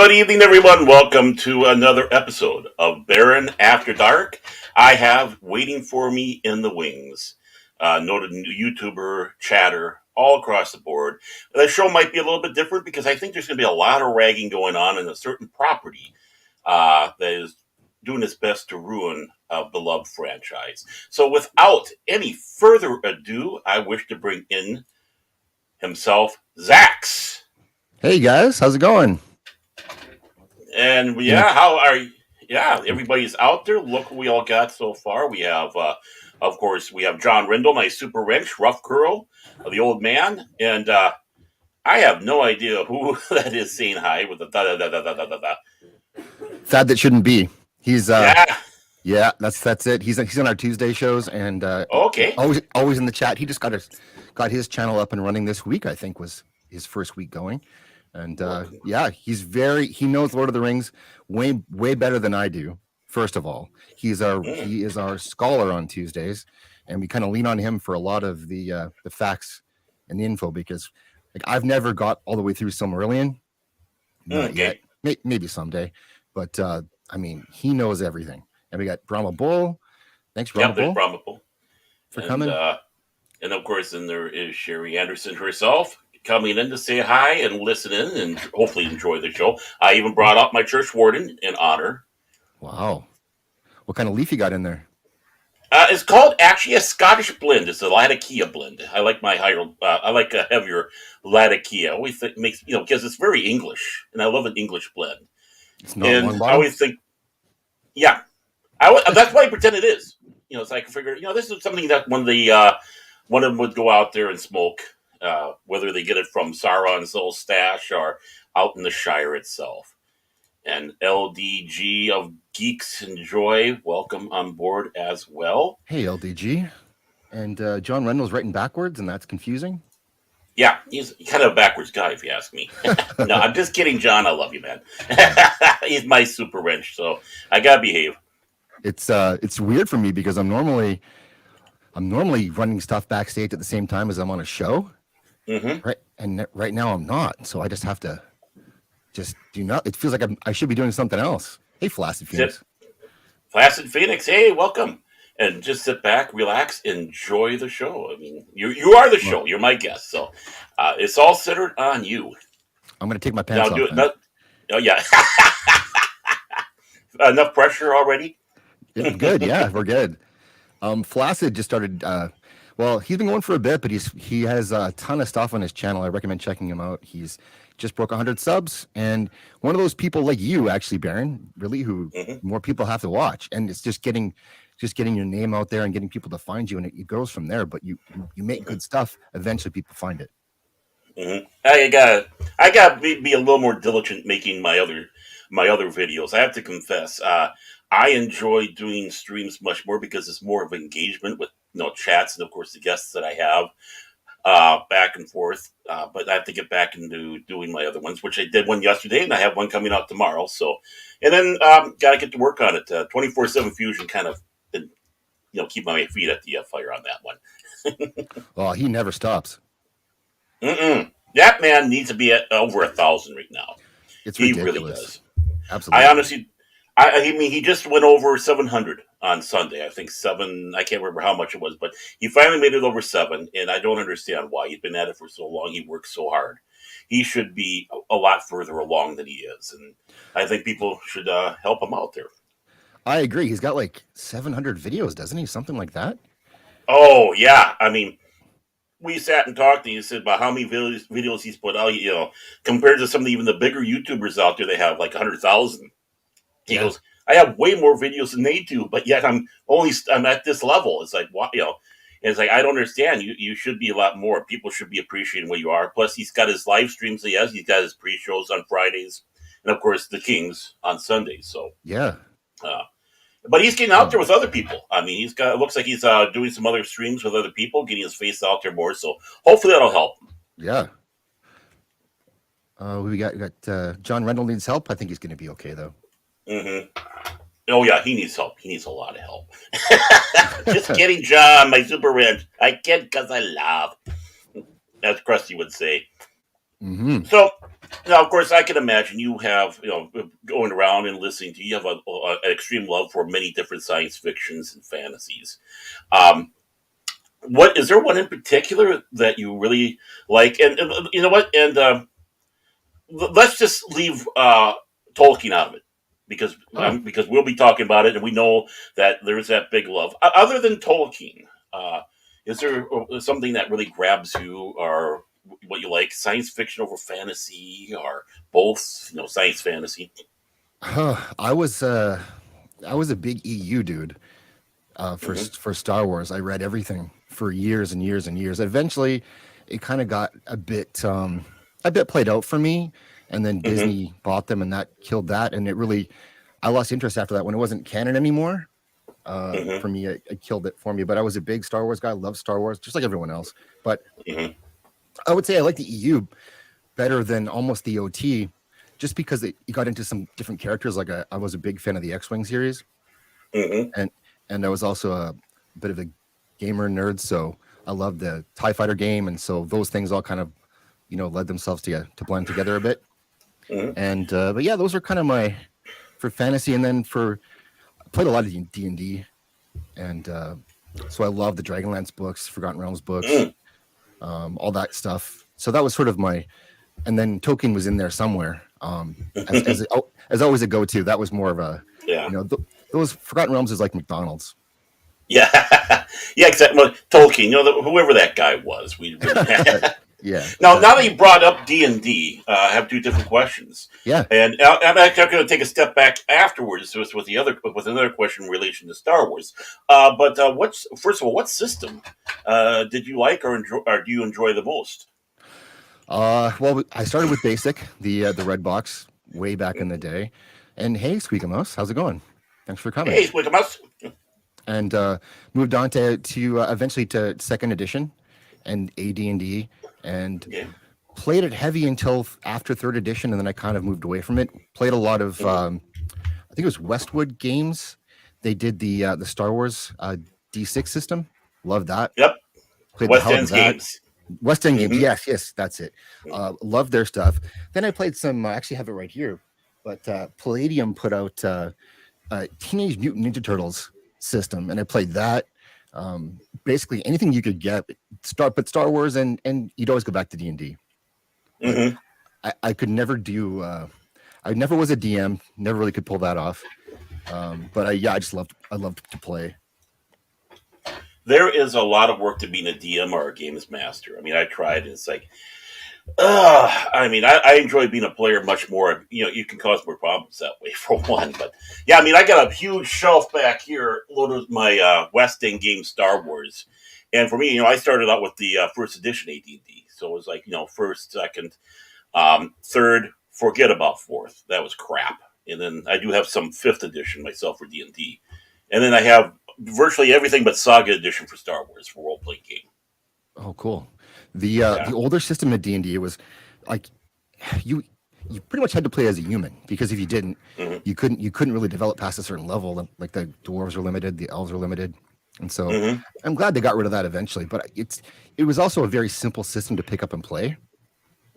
Good evening, everyone. Welcome to another episode of Baron After Dark. I have waiting for me in the wings, noted YouTuber, chatter, all across the board. The show might be a little bit different because I think there's going to be a lot of ragging going on in a certain property that is doing its best to ruin a beloved franchise. So, without any further ado, I wish to bring in himself, Zaxx. Hey guys, how's it going? And You know, yeah, how are you? Yeah, everybody's out there. Look what we all got so far. We have, of course, we have John Rindle, my super wrench, rough curl, the old man, and I have no idea who that is saying hi with the da da da da da da da. Da. Thad that shouldn't be. He's Yeah, yeah, that's it. He's on our Tuesday shows and okay. always in the chat. He just got his channel up and running this week. I think was his first week going, and Well, yeah, he knows Lord of the Rings way better than I do. First of all, mm, he is our scholar on Tuesdays, and we kind of lean on him for a lot of the facts and the info because like I've never got all the way through Silmarillion. Not yet. okay. Maybe someday. But I mean, he knows everything. And we got Brahma Bull. Thanks, Brahma Yep, there's Bull, Brahmapul. for And coming. of course, then there is Sherry Anderson herself coming in to say hi and listen in and hopefully enjoy the show. I even brought up my church warden in honor. Wow. What kind of leaf you got in there? It's called actually a Scottish blend. It's a Latakia blend. I like my higher. I like a heavier Latakia. I always think makes because it's very English, and I love an English blend. It's not And long I bottom. always think, yeah, that's why I pretend it is. So I can figure. This is something that one of them would go out there and smoke, whether they get it from Sauron's little stash or out in the Shire itself. And LDG of Geeks and Joy, welcome on board as well. Hey, LDG. And John Reynolds writing backwards, and that's confusing. Yeah, he's kind of a backwards guy, if you ask me. No, I'm just kidding, John. I love you, man. He's my super wrench, so I gotta behave. It's weird for me because I'm normally running stuff backstage at the same time as I'm on a show, Mm-hmm. right? And right now I'm not, so I just have to just do not. It feels like I should be doing something else. Hey, Flaccid Sit, Phoenix. Placid Phoenix. Hey, welcome, and just sit back, relax, enjoy the show. I mean, you are the Well, show. You're my guest, so it's all centered on you. I'm gonna take my Now, pants do off it. then. Not, oh yeah, enough pressure already. Yeah, good. Yeah, we're good. Flaccid just started. Well, he's been going for a bit, but he has a ton of stuff on his channel. I recommend checking him out. He's just broke 100 subs, and one of those people like you, actually, Baron, really, who Mm-hmm. more people have to watch, and it's just getting your name out there and getting people to find you, and it goes from there. But you make Mm-hmm. good stuff. Eventually, people find it. Mm-hmm. I got be a little more diligent making my other videos. I have to confess, I enjoy doing streams much more because it's more of engagement with chats and of course the guests that I have back and forth. But I have to get back into doing my other ones, which I did one yesterday, and I have one coming out tomorrow. So, and then got to get to work on it. 24/7 Fusion kind of been, keep my feet at the fire on that one. Oh, he never stops. Mm-mm. That man needs to be at over 1,000 right now. It's He really ridiculous. does. I Absolutely. honestly, I mean, he just went over 700 on Sunday. I think seven. I can't remember how much it was, but he finally made it over seven, and I don't understand why. He's been at it for so long. He works so hard. He should be a lot further along than he is, and I think people should help him out there. I agree. He's got like 700 videos, doesn't he? Something like that. Oh yeah, I mean, we sat and talked, and he said about how many videos he's put out. Compared to some of even the bigger YouTubers out there, they have like 100,000. He Yeah. goes, I have way more videos than they do, but yet I'm at this level. It's like, what, And it's like, I don't understand. You should be a lot more. People should be appreciating where you are. Plus, he's got his live streams. He has. He's got his pre-shows on Fridays, and of course, the Kings on Sundays. So, Yeah. uh, but he's getting out there Um, with other people. I mean, he's got. It looks like he's doing some other streams with other people, getting his face out there more. So, hopefully, that'll help. yeah. We got John Rendell needs help. I think he's going to be okay though. Hmm. Oh yeah, he needs help. He needs a lot of help. Just kidding, John. My super ranch. I kid because I love. As Krusty would say. Hmm. So Now, of course, I can imagine you have, going around and listening to, you have an extreme love for many different science fictions and fantasies. Um, what is there one in particular that you really like? And you know what? And let's just leave Tolkien out of it Oh, because we'll be talking about it, and we know that there's that big love. Other than Tolkien, uh, is there something that really grabs you, or what you like? Science fiction over fantasy, or both? Science fantasy. I was I was a big EU dude Hmm. for Star Wars. I read everything for years and years and years. Eventually, it kind of got a bit played out for me, and then Hmm. Disney bought them, and that killed that. And it really, I lost interest after that when it wasn't canon anymore. Hmm. For me, it killed it for me. But I was a big Star Wars guy. I love Star Wars, just like everyone else. But Hmm. I would say I like the EU better than almost the OT, just because it got into some different characters. Like I was a big fan of the X-wing series, Hmm. and I was also a bit of a gamer nerd, so I loved the Tie Fighter game, and so those things all kind of led themselves to blend together a bit. Hmm. And but yeah, those are kind of my for fantasy, and then for I played a lot of D&D, and so I love the Dragonlance books, Forgotten Realms books, Hmm. all that stuff. So that was sort of my, and then Tolkien was in there somewhere as always a go to. That was more of a Yeah. those Forgotten Realms is like McDonald's. Yeah. Yeah. Exactly. Well, Tolkien. Whoever that guy was, we really. Yeah, Now that exactly. you brought up D&D, I have two different questions, Yeah. and I'm actually going to take a step back afterwards with another question in relation to Star Wars. But what's first of all, what system did you like or do you enjoy the most? Well, I started with basic, the red box way back in the day. And hey, Squeaky Mouse, how's it going? Thanks for coming. Hey, Squiggamus. And moved on to eventually to second edition and AD&D, and Yeah. played it heavy until after third edition, and then I kind of moved away from it. Played a lot of Hmm. I think it was Westwood Games. They did the Star Wars D6 system. Loved that. Yep. Played the West hell out of End's that. games. West End Games. Hmm. Yes, yes, that's it. Love their stuff. Then I played some. I actually have it right here. But Palladium put out Teenage Mutant Ninja Turtles system, and I played that. Basically anything you could get. Star Wars, and you'd always go back to D&D. But Hmm. I could never do. I never was a DM. Never really could pull that off. But I just loved to play. There is a lot of work to being a DM or a games master. I mean, I tried, and it's like, I mean, I enjoy being a player much more. You can cause more problems that way, for one. But yeah, I mean, I got a huge shelf back here loaded with my West End game Star Wars. And for me, I started out with the first edition AD&D. So it was like, first, second, third, forget about fourth. That was crap. And then I do have some fifth edition myself for D&D. And then I have virtually everything but Saga edition for Star Wars for role playing game. Oh, cool. Yeah. The older system of D&D was like you you pretty much had to play as a human, because if you didn't, Hmm. you couldn't really develop past a certain level. Like the dwarves were limited, the elves were limited, and so Hmm. I'm glad they got rid of that eventually. But it was also a very simple system to pick up and play.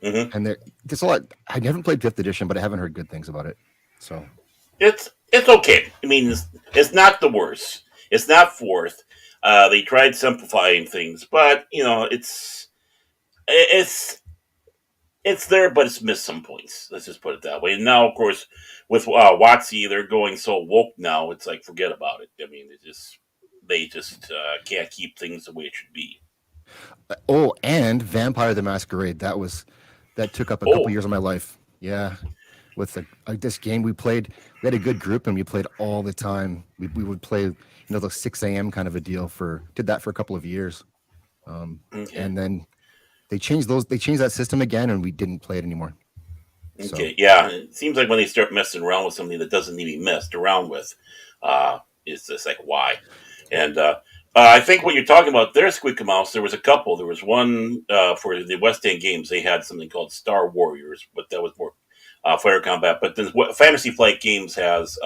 Hmm. And there's a lot. I haven't played fifth edition, but I haven't heard good things about it. So It's okay. I mean, it's not the worst. It's not fourth. They tried simplifying things, but it's it's there, but it's missed some points. Let's just put it that way. And now, of course, with Watsy, they're going so woke now. It's like forget about it. I mean, they just can't keep things the way it should be. oh, and Vampire the Masquerade. That took up a couple Oh. years of my life. Yeah, with this game we played. We had a good group and we played all the time. We would play, the 6 a.m. kind of a deal did that for a couple of years. Okay. And then they changed that system again, and we didn't play it anymore. So, Okay. Yeah. It seems like when they start messing around with something that doesn't need to be messed around with, it's just like why. And I think what you're talking about there, Squeaky Mouse, there was a couple. There was one for the West End games. They had something called Star Warriors, but that was more fire combat. But then Fantasy Flight Games has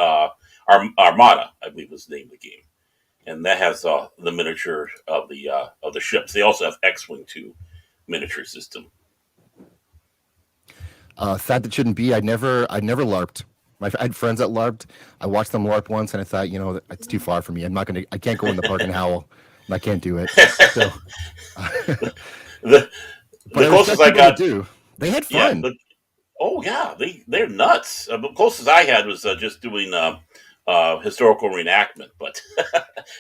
Armada, I believe was the name of the game, and that has the miniature of the ships. They also have X-wing 2 miniature system. Fat that shouldn't be. I never LARPed. I had friends that LARPed. I watched them LARP once, and I thought, it's too far for me. I'm not gonna. I can't go in the park and howl. I can't do it. So, the but the I closest respect I people that got, do. They had yeah. fun. Oh yeah, they're nuts. The closest I had was just doing historical reenactment, but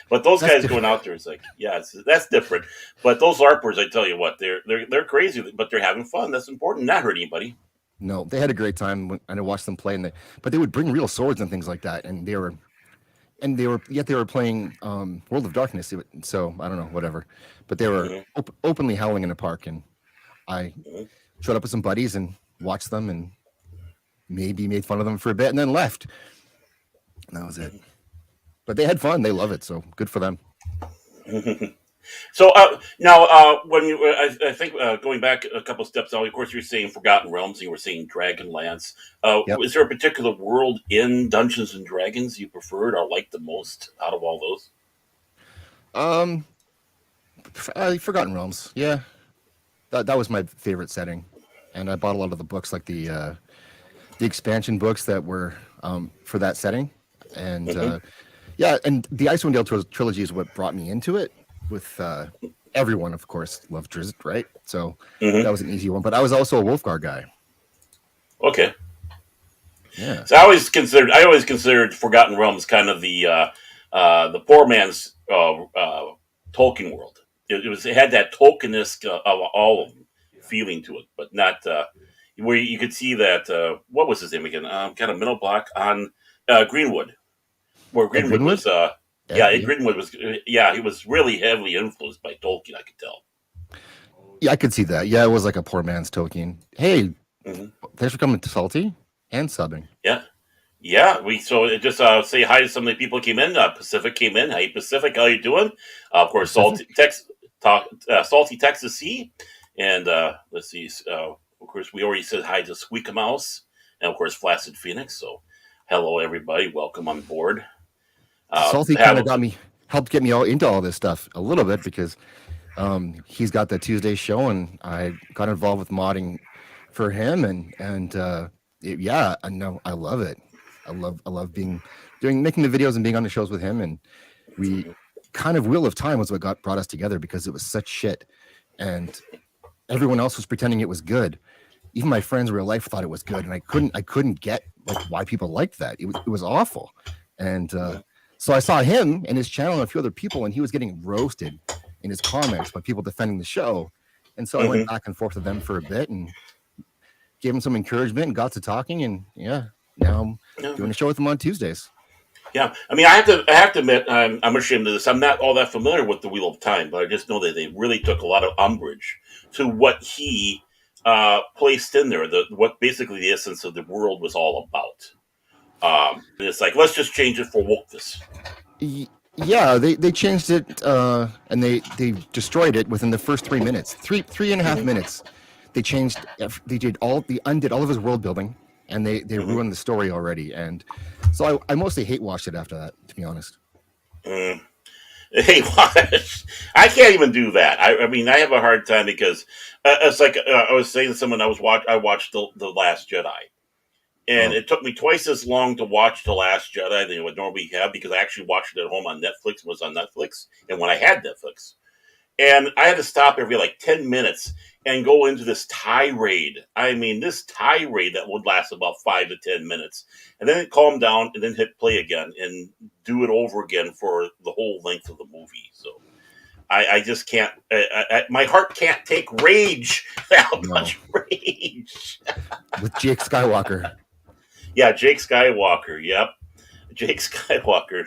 but those That's guys different. going out there is like, yeah, that's different. But those LARPers, I tell you what, they're crazy, but they're having fun. That's important. Not hurt anybody. No, they had a great time and I watched them play. But they would bring real swords and things like that, yet they were playing World of Darkness. So I don't know, whatever. But they were Hmm. openly howling in a park, and I Hmm. showed up with some buddies and watched them, and maybe made fun of them for a bit, and then left. And that was it. But they had fun. They love it. So good for them. Hmm. So now, when you, I think going back a couple steps now, of course, you're saying Forgotten Realms, and you were saying Dragonlance. Yep. Is there a particular world in Dungeons and Dragons you preferred or liked the most out of all those? Um, Forgotten Realms. Yeah, that was my favorite setting, and I bought a lot of the books, like the expansion books that were for that setting, and Hmm. yeah, and the Icewind Dale trilogy is what brought me into it. With everyone, of course, loved Drizzt, right? So Hmm. that was an easy one. But I was also a Wolfgar guy. Okay. Yeah, So I always considered Forgotten Realms kind of the poor man's Tolkien world. It had that Tolkienesque of all of them feeling to it, but not where you could see that what was his name again? Kind of middle block on Greenwood, where Ed Greenwood Greenwood. was. Yeah, Ed, yeah, Greenwood was. Yeah, he was really heavily influenced by Tolkien. I could tell. yeah, I could see that. Yeah, it was like a poor man's Tolkien. Hey, Hmm. thanks for coming to Salty and subbing. Yeah. Yeah, we so just say hi to some of the people who came in. Pacific came in. Hey, Pacific, how you doing? Of course, Salty Pacific. Tex talk, Salty Texas C, and let's see. Of course, we already said hi to Squeak Mouse, and of course, Flaccid Phoenix. So, hello everybody, welcome on board. Salty kind of Have got me, helped get me all into all this stuff a little bit, because he's got the Tuesday show, and I got involved with modding for him, yeah, I know, I love it. I love making the videos and being on the shows with him, and we kind of Wheel of Time was what brought us together, because it was such shit, and everyone else was pretending it was good. Even my friends in real life thought it was good, and I couldn't get like why people liked that. It was awful, and so I saw him and his channel and a few other people, and he was getting roasted in his comments by people defending the show, and so I went hmm back and forth with them for a bit and gave him some encouragement and got to talking, and yeah, now I'm doing a show with him on Tuesdays. Yeah, I mean, I have to admit, I'm ashamed of this. I'm not all that familiar with the Wheel of Time, but I just know that they really took a lot of umbrage to what he placed in there. What basically the essence of the world was all about. And it's like, let's just change it for wokeness. Yeah, they changed it, and they destroyed it within the first 3 minutes, three and a half Hmm. minutes. They changed. They undid all of his world building, and they Hmm. ruined the story already. And so I mostly hate watched it after that, to be honest. Mm. Hey, I can't even do that. I mean, I have a hard time because it's like I was saying to someone I watched the Last Jedi, and Oh, it took me twice as long to watch The Last Jedi than it would normally have because I actually watched it at home on Netflix. It was on Netflix, and when I had Netflix, and I had to stop every like 10 minutes and go into this tirade. I mean, this tirade that would last about 5 to 10 minutes, and then it calmed down, and then hit play again and do it over again for the whole length of the movie. So I just can't. My heart can't take rage. That no, much rage. with Jake Skywalker. Yeah, Jake Skywalker. Yep. Jake Skywalker.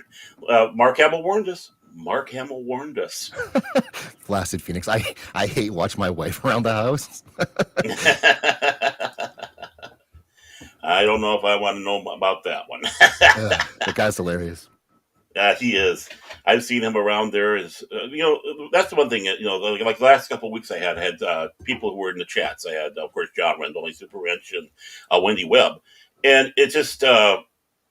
Mark Hamill warned us. Mark Hamill warned us. Flaccid Phoenix. I hate watch my wife around the house. I don't know if I want to know about that one. The guy's hilarious. He is. I've seen him around there. That's the one thing. Like the last couple of weeks, I had people who were in the chats. I had, of course, John Rendell, Super Wrench, and Wendy Webb, and it's just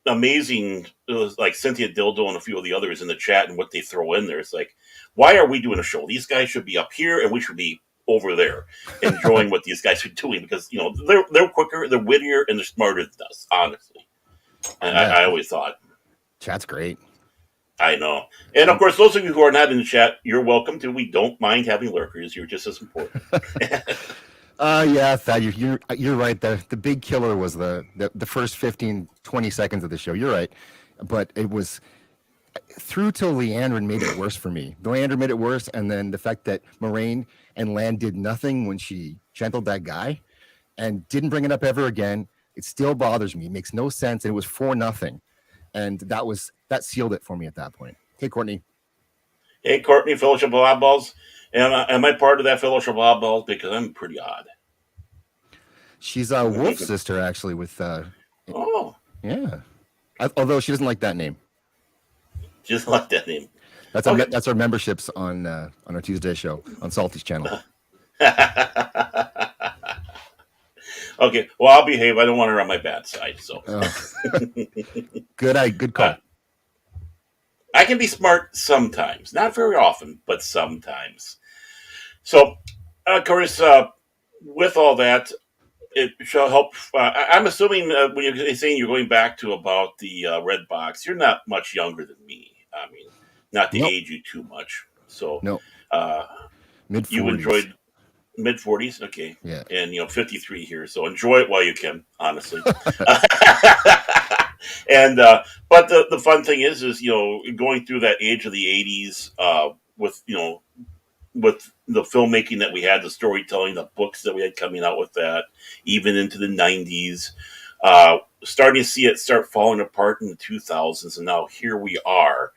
amazing. It was like Cynthia Dildo and a few of the others in the chat and what they throw in there. It's like, why are we doing a show? These guys should be up here, and we should be over there enjoying what these guys are doing because they're quicker, they're wittier, and they're smarter than us. Honestly, Yeah, I always thought. chat's great. I know, and of course, those of you who are not in the chat, you're welcome to. We don't mind having lurkers. You're just as important. Yeah, Thad, you're right. The big killer was the first 15, 20 seconds of the show. You're right, but it was through till Leandrin made it worse for me. Leandrin made it worse, and then the fact that Moraine and Lan did nothing when she gentled that guy and didn't bring it up ever again. It still bothers me. It makes no sense, and it was for nothing, and that sealed it for me at that point. Hey, Courtney. Hey, Courtney, Fellowship of Oddballs. Am I part of that Fellowship of Oddballs? Because I'm pretty odd. She's a Wolf's sister, actually. With Oh, yeah, although she doesn't like that name. she doesn't like that name. That's our memberships on our Tuesday show on Salty's channel. Okay, well, I'll behave. I don't want her on my bad side. So Good call. I can be smart sometimes, not very often, but sometimes. So, of course, with all that, it shall help. I'm assuming when you're saying you're going back to about the red box, you're not much younger than me. I mean, not to Nope. age you too much. So, No, mid-40s. you enjoyed mid-40s, okay? Yeah. And 53 here, so enjoy it while you can. Honestly. And but the fun thing is going through that age of the '80s with with the filmmaking that we had, the storytelling, the books that we had coming out with that, even into the '90s, starting to see it start falling apart in the 2000s, and now here we are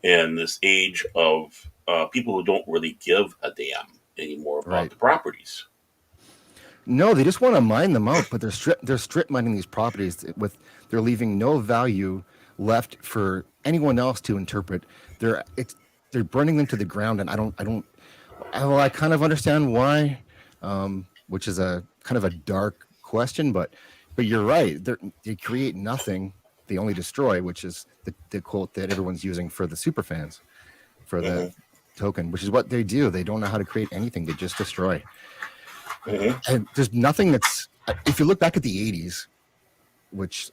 in this age of people who don't really give a damn anymore about the properties. No, they just want to mine them out, but they're strip mining these properties they're leaving no value left for anyone else to interpret. They're burning them to the ground, and I kind of understand why, which is a kind of a dark question, but you're right. They create nothing. They only destroy, which is the quote that everyone's using for the super fans, for the token, which is what they do. They don't know how to create anything. They just destroy. And there's nothing that's, if you look back at the 80s, which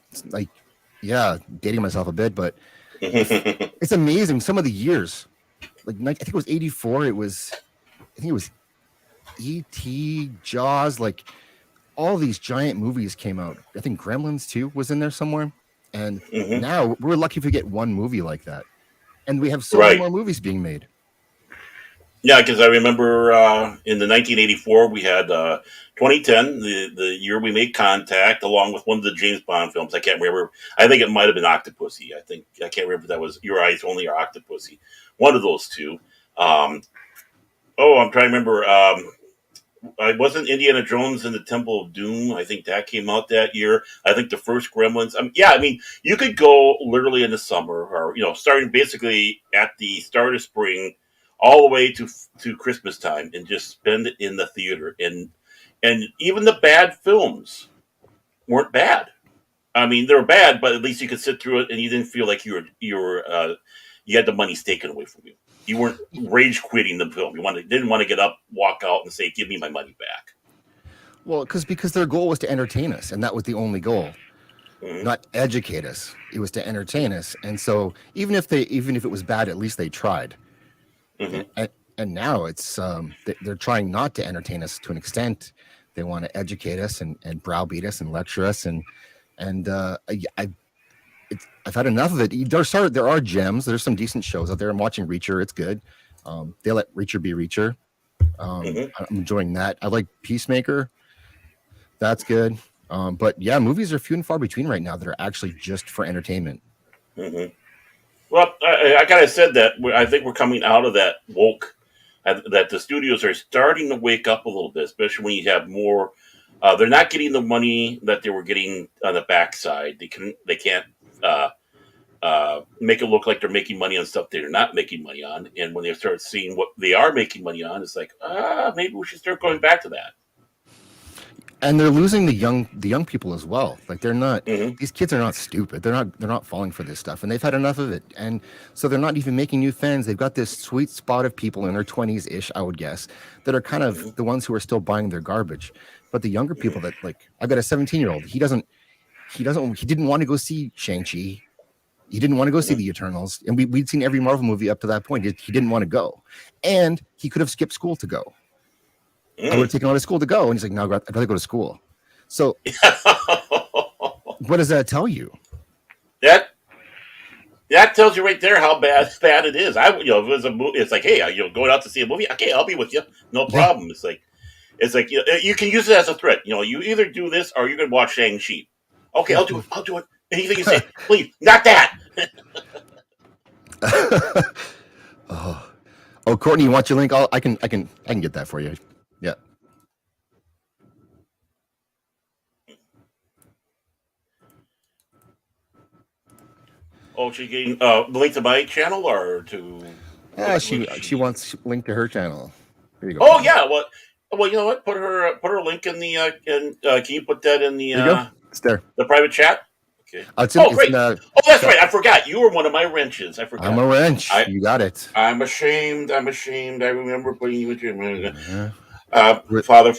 dating myself a bit, but it's amazing. Some of the years, like I think it was 84. I think it was E.T., Jaws, like all these giant movies came out. I think Gremlins 2 was in there somewhere. And now we're lucky if we get one movie like that. And we have so many more movies being made. Yeah, because I remember in the 1984 we had 2010, the year we made Contact, along with one of the James Bond films. I can't remember. I think it might have been Octopussy. I can't remember if that was Your Eyes Only or Octopussy. One of those two. I'm trying to remember. I wasn't Indiana Jones and the Temple of Doom. I think that came out that year. I think the first Gremlins. You could go literally in the summer, or starting basically at the start of spring, all the way to Christmas time, and just spend it in the theater. And even the bad films weren't bad. I mean, they were bad, but at least you could sit through it, and you didn't feel like you had the money taken away from you. You weren't rage quitting the film. You didn't want to get up, walk out, and say, "Give me my money back." Well, because their goal was to entertain us, and that was the only goal, not educate us. It was to entertain us, and so even if it was bad, at least they tried. And now it's they're trying not to entertain us to an extent. They want to educate us and browbeat us and lecture us, and I've had enough of it. There are gems. There's some decent shows out there. I'm watching Reacher. It's good. They let Reacher be Reacher. I'm enjoying that. I like Peacemaker. That's good. But yeah, movies are few and far between right now that are actually just for entertainment. Well, I kind of said that I think we're coming out of that woke, that the studios are starting to wake up a little bit, especially when you have more. They're not getting the money that they were getting on the backside. They can't make it look like they're making money on stuff they're not making money on. And when they start seeing what they are making money on, it's like, maybe we should start going back to that. and they're losing the young people as well. Like they're not Hmm. these kids are not stupid. They're not falling for this stuff, and they've had enough of it. And so they're not even making new fans. They've got this sweet spot of people in their 20s ish, I would guess, that are kind of Hmm. the ones who are still buying their garbage. But the younger people that like I've got a 17-year-old. He didn't want to go see Shang-Chi. He didn't want to go see Hmm. the Eternals, and we'd seen every Marvel movie up to that point. He didn't want to go, and he could have skipped school to go. I would Mm. have taken him out of school to go, and he's like, "No, I'd rather go to school." So what does that tell you? that that tells you right there how bad it is. If it was a movie, it's like, hey, going out to see a movie. Okay, I'll be with you, no Yeah. problem. It's like you can use it as a threat. You either do this or you can watch Shang Chi. Okay, Yeah. I'll do it. I'll do it. Anything you say, please, not that. Oh, oh, Courtney, you want your link? I can get that for you. Yeah. Oh, she getting the link to my channel or to Yeah, what she she? wants link to her channel. Here you go, Oh Courtney. yeah, well, you know what? Put her link in the can you put that in There you go. It's there. the private chat? Okay. It's in. Oh It's in great. the. Oh, that's right. I forgot. You were one of my wrenches. I I'm forgot. a wrench. I You got it. I'm ashamed. I'm ashamed. I remember putting you into Uh, Father,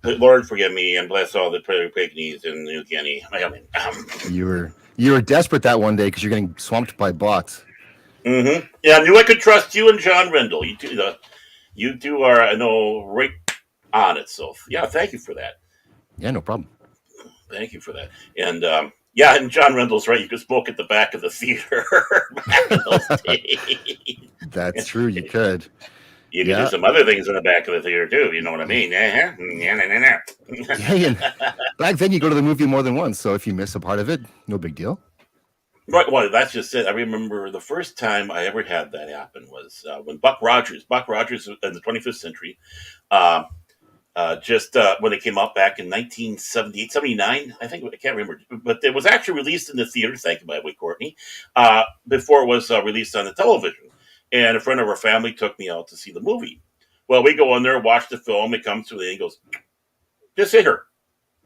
Lord, forgive me and bless all the pygmies in New Guinea. you were desperate that one day because you're getting swamped by bots. Yeah, I knew I could trust you and John Rendell. You two are, I know, right on it. So yeah, thank you for that. Yeah, no problem. Thank you for that. And yeah, and John Rendell's right. You could smoke at the back of the theater back in those days. That's true. You could. You could do Yeah. some other things in the back of the theater too. You know what I mean? Yeah. And back then, you go to the movie more than once. So if you miss a part of it, no big deal. Right. Well, that's just it. I remember the first time I ever had that happen was when Buck Rogers in the 25th century, uh, just when it came out back in 1978, 79, I think, I can't remember, but it was actually released in the theater, thank you, by the way, Courtney, before it was released on the television. And a friend of our family took me out to see the movie. Well, we go in there, watch the film, it comes to the end, he goes, just sit here.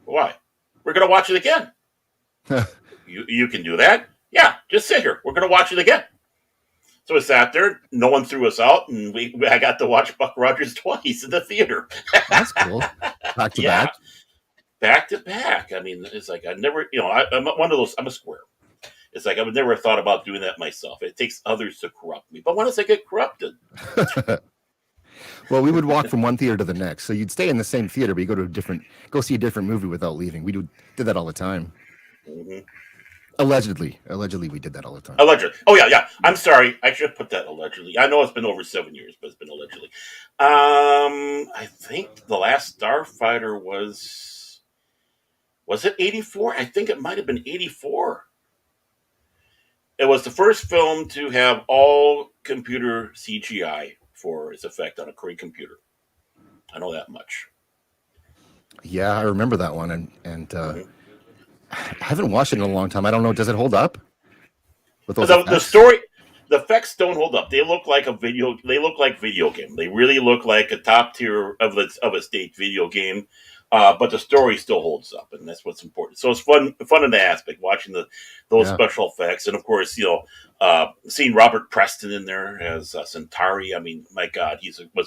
Why? We're going to watch it again. You can do that? Yeah, just sit here. We're going to watch it again. So we sat there. No one threw us out, and I got to watch Buck Rogers twice in the theater. That's cool. Back to Yeah, back. back to back. I mean, it's like I never, I'm one of those. I'm a square. It's like I would never thought about doing that myself. It takes others to corrupt me. But once I get corrupted, Well, we would walk from one theater to the next. So you'd stay in the same theater, but you go see a different movie without leaving. Did that all the time. mhm. Allegedly, we did that all the time. Allegedly. Oh yeah, yeah. I'm sorry. I should put that allegedly. I know it's been over 7 years, but it's been allegedly. I think the last Starfighter was it 84? I think it might have been 84. It was the first film to have all computer CGI for its effect on a Korean computer. I know that much. Yeah, I remember that one, and Hmm. I haven't watched it in a long time. I don't know. Does it hold up with those The effects? story, the effects don't hold up. They look like a video. They look like video game. They really look like a top tier of a state video game. But the story still holds up, and that's what's important. So it's fun in the aspect watching those Yeah, special effects, and of course, seeing Robert Preston in there as Centauri. I mean, my God,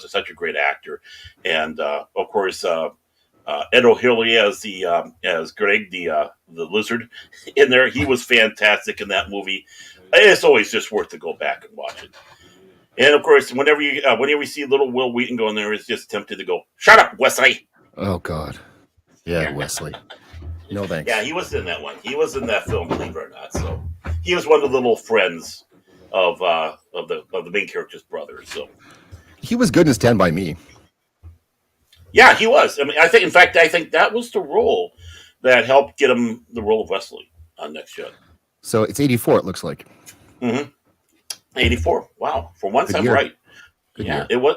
such a great actor, and of course, Ed O'Hilly as Greg the lizard in there. He was fantastic in that movie. It's always just worth to go back and watch it. And of course, whenever you see little Will Wheaton go in there, it's just tempted to go, "Shut up, Wesley." oh God. Yeah, Wesley. No Yeah, thanks. he was in that one. He was in that film, believe it or not. So he was one of the little friends of the main character's brother. So He was good in Stand By Me. yeah, he was. I mean, I think that was the role that helped get him the role of Wesley on Next Gen. So it's 84, it looks like. Mm-hmm. 84. Wow. For once, Good I'm year. right. Good Yeah, year. it was.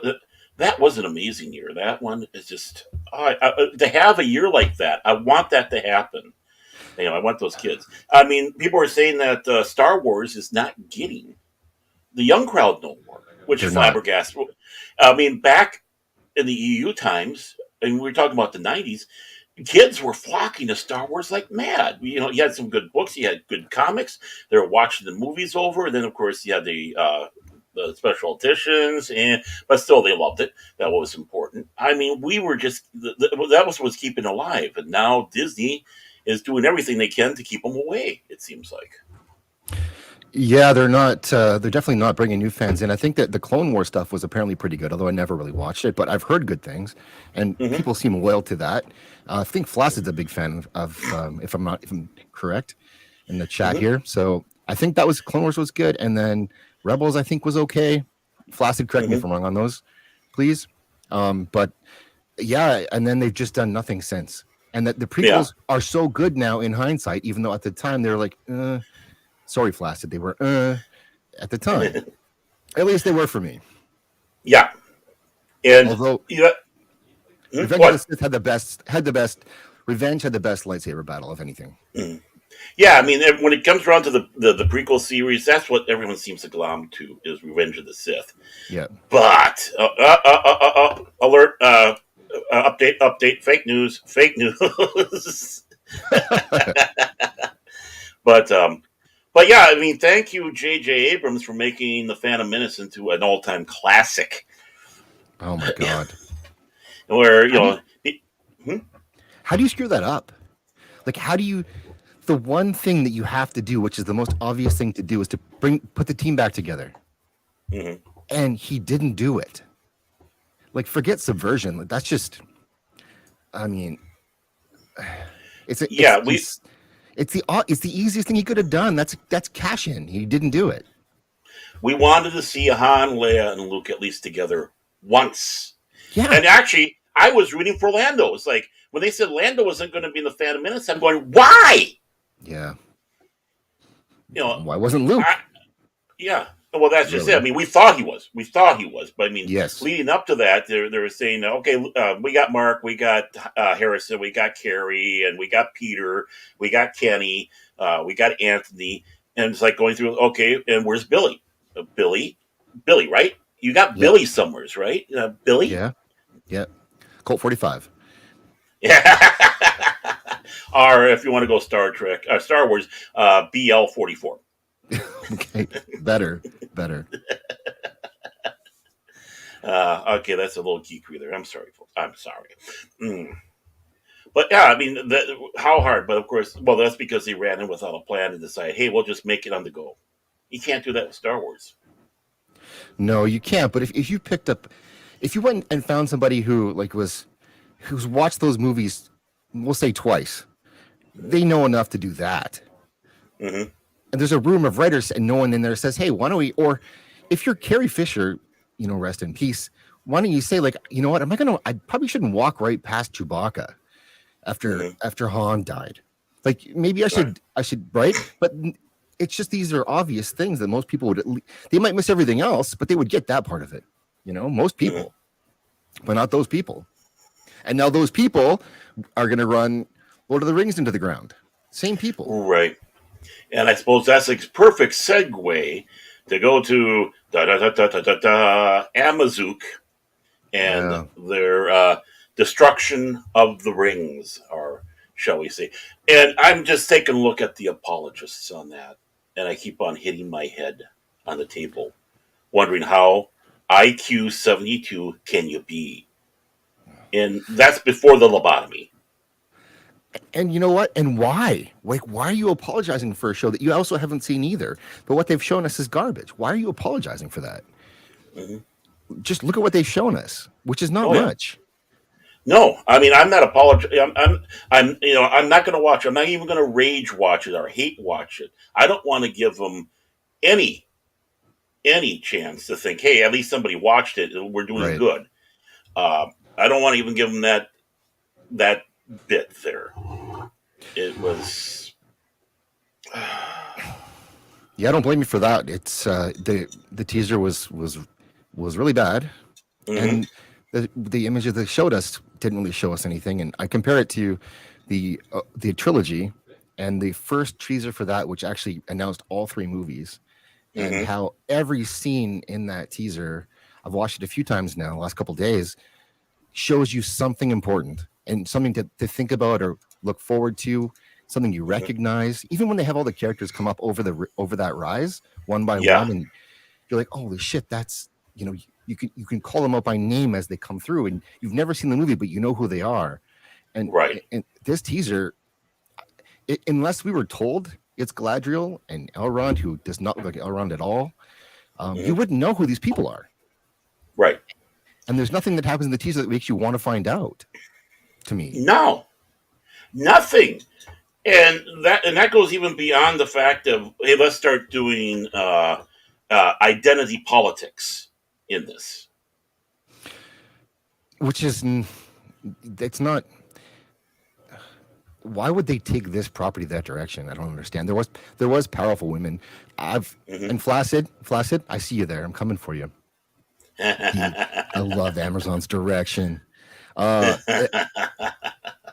That was an amazing year. That one is just to have a year like that. I want that to happen. I want those kids. I mean, people are saying that Star Wars is not getting the young crowd no more, which They're is not. flabbergasted. I mean, back in the EU times, and we were talking about the '90s. kids were flocking to Star Wars like mad. You had some good books, you had good comics. They were watching the movies over, and then of course you had the special editions, and but still they loved it. That was important. I mean, we were just that was what was keeping alive, and now Disney is doing everything they can to keep them away. It seems like. Yeah, they're not. They're definitely not bringing new fans in. I think that the Clone War stuff was apparently pretty good, although I never really watched it. But I've heard good things, and Hmm. people seem loyal to that. I think Flaccid's a big fan of, if I'm correct, in the chat Hmm. here. So I think that was Clone Wars was good, and then Rebels I think was okay. Flacid, correct me Hmm. if I'm wrong on those, please. But yeah, and then they've just done nothing since. And that the Yeah. prequels are so good now in hindsight, even though at the time they were like, sorry, Flaccid, they were at the time. At least they were for me. Yeah, and Although yeah, Revenge of the what? Sith had the best Revenge had the best lightsaber battle of anything. Yeah, I mean, when it comes around to the prequel series, that's what everyone seems to glom to is Revenge of the Sith. Yeah. But alert! Update! Fake news. but um, but yeah, I mean, thank you, J.J. Abrams, for making the Phantom Menace into an all-time classic. Oh my god. Where How do you hmm? how do you screw that up? Like how do you the one thing that you have to do, which is the most obvious thing to do, is to put the team back together. Hmm. And he didn't do it. Like forget subversion. Like that's just I mean, it's a, Yeah, we it's the easiest thing he could have done. That's cash in. He didn't do it. we wanted to see Han, Leia, and Luke at least together once. Yeah. And actually, I was rooting for Lando. It's like when they said Lando wasn't going to be in the Phantom Menace, I'm going, why? Yeah. You know, Why wasn't Luke? I, yeah. Well, that's just it. I Really? mean, we thought he was. We thought he was. But I mean, Yes. leading up to that, they were saying, okay, we got Mark, we got Harrison, we got Carrie, and we got Peter, we got Kenny, we got Anthony. And it's like going through, okay, and where's Billy? Billy, right? You got Yep. Billy somewheres, right? Billy? Yeah. Yeah. Colt 45. Yeah. Or if you want to go Star Wars, BL-44. Okay. Better. Okay, that's a little geekery there. I'm sorry, folks. I'm sorry. Mm. But yeah, I mean, how hard? But of course, well, that's because he ran in without a plan and decided, hey, we'll just make it on the go. You can't do that with Star Wars. No, you can't. But if you picked up, if you went and found somebody who like who's watched those movies, we'll say twice, they know enough to do that. Mm-hmm. And there's a room of writers, and no one in there says, "Hey, why don't we?" Or if you're Carrie Fisher, rest in peace. Why don't you say like, you know what? I probably shouldn't walk right past Chewbacca Mm-hmm. after Han died. Like maybe Right. I should right, but it's just these are obvious things that most people would they might miss everything else, but they would get that part of it. Most Mm-hmm. people, but not those people. And now those people are going to run Lord of the Rings into the ground. Same people. Right. And I suppose that's a perfect segue to go to Amazook and Yeah. their destruction of the rings, or shall we say. And I'm just taking a look at the apologists on that, and I keep on hitting my head on the table, wondering how IQ 72 can you be? And that's before the lobotomy. And you know what? And why? Like, why are you apologizing for a show that you also haven't seen either? But what they've shown us is garbage. Why are you apologizing for that? Hmm. Just look at what they've shown us, which is not Oh, yeah. much. No, I mean I'm not apologizing. I'm not going to watch it. I'm not even going to rage watch it or hate watch it. I don't want to give them any chance to think, hey, at least somebody watched it. We're doing Right. good. I don't want to even give them that bit there. It was. Yeah, I don't blame you for that. It's the teaser was really bad, Hmm. and the images they showed us didn't really show us anything. And I compare it to the trilogy and the first teaser for that, which actually announced all three movies, and Hmm. how every scene in that teaser, I've watched it a few times now, the last couple of days, shows you something important. and something to think about or look forward to, something you Mhm. recognize. Even when they have all the characters come up over that rise one by Yeah. one, and you're like, holy shit, that's you can call them out by name as they come through, and you've never seen the movie, but you know who they are. And Right. and this teaser, unless we were told it's Galadriel and Elrond, who does not look like Elrond at all, you Mhm. wouldn't know who these people are. Right. And there's nothing that happens in the teaser that makes you want to find out. To me, No, nothing. And that goes even beyond the fact of, hey, let's start doing identity politics in this. which is it's not. Why would they take this property that direction? I don't understand. There was powerful women. I've Hmm. and Flaccid. I see you there. I'm coming for you. He, I love Amazon's direction. Uh, eh,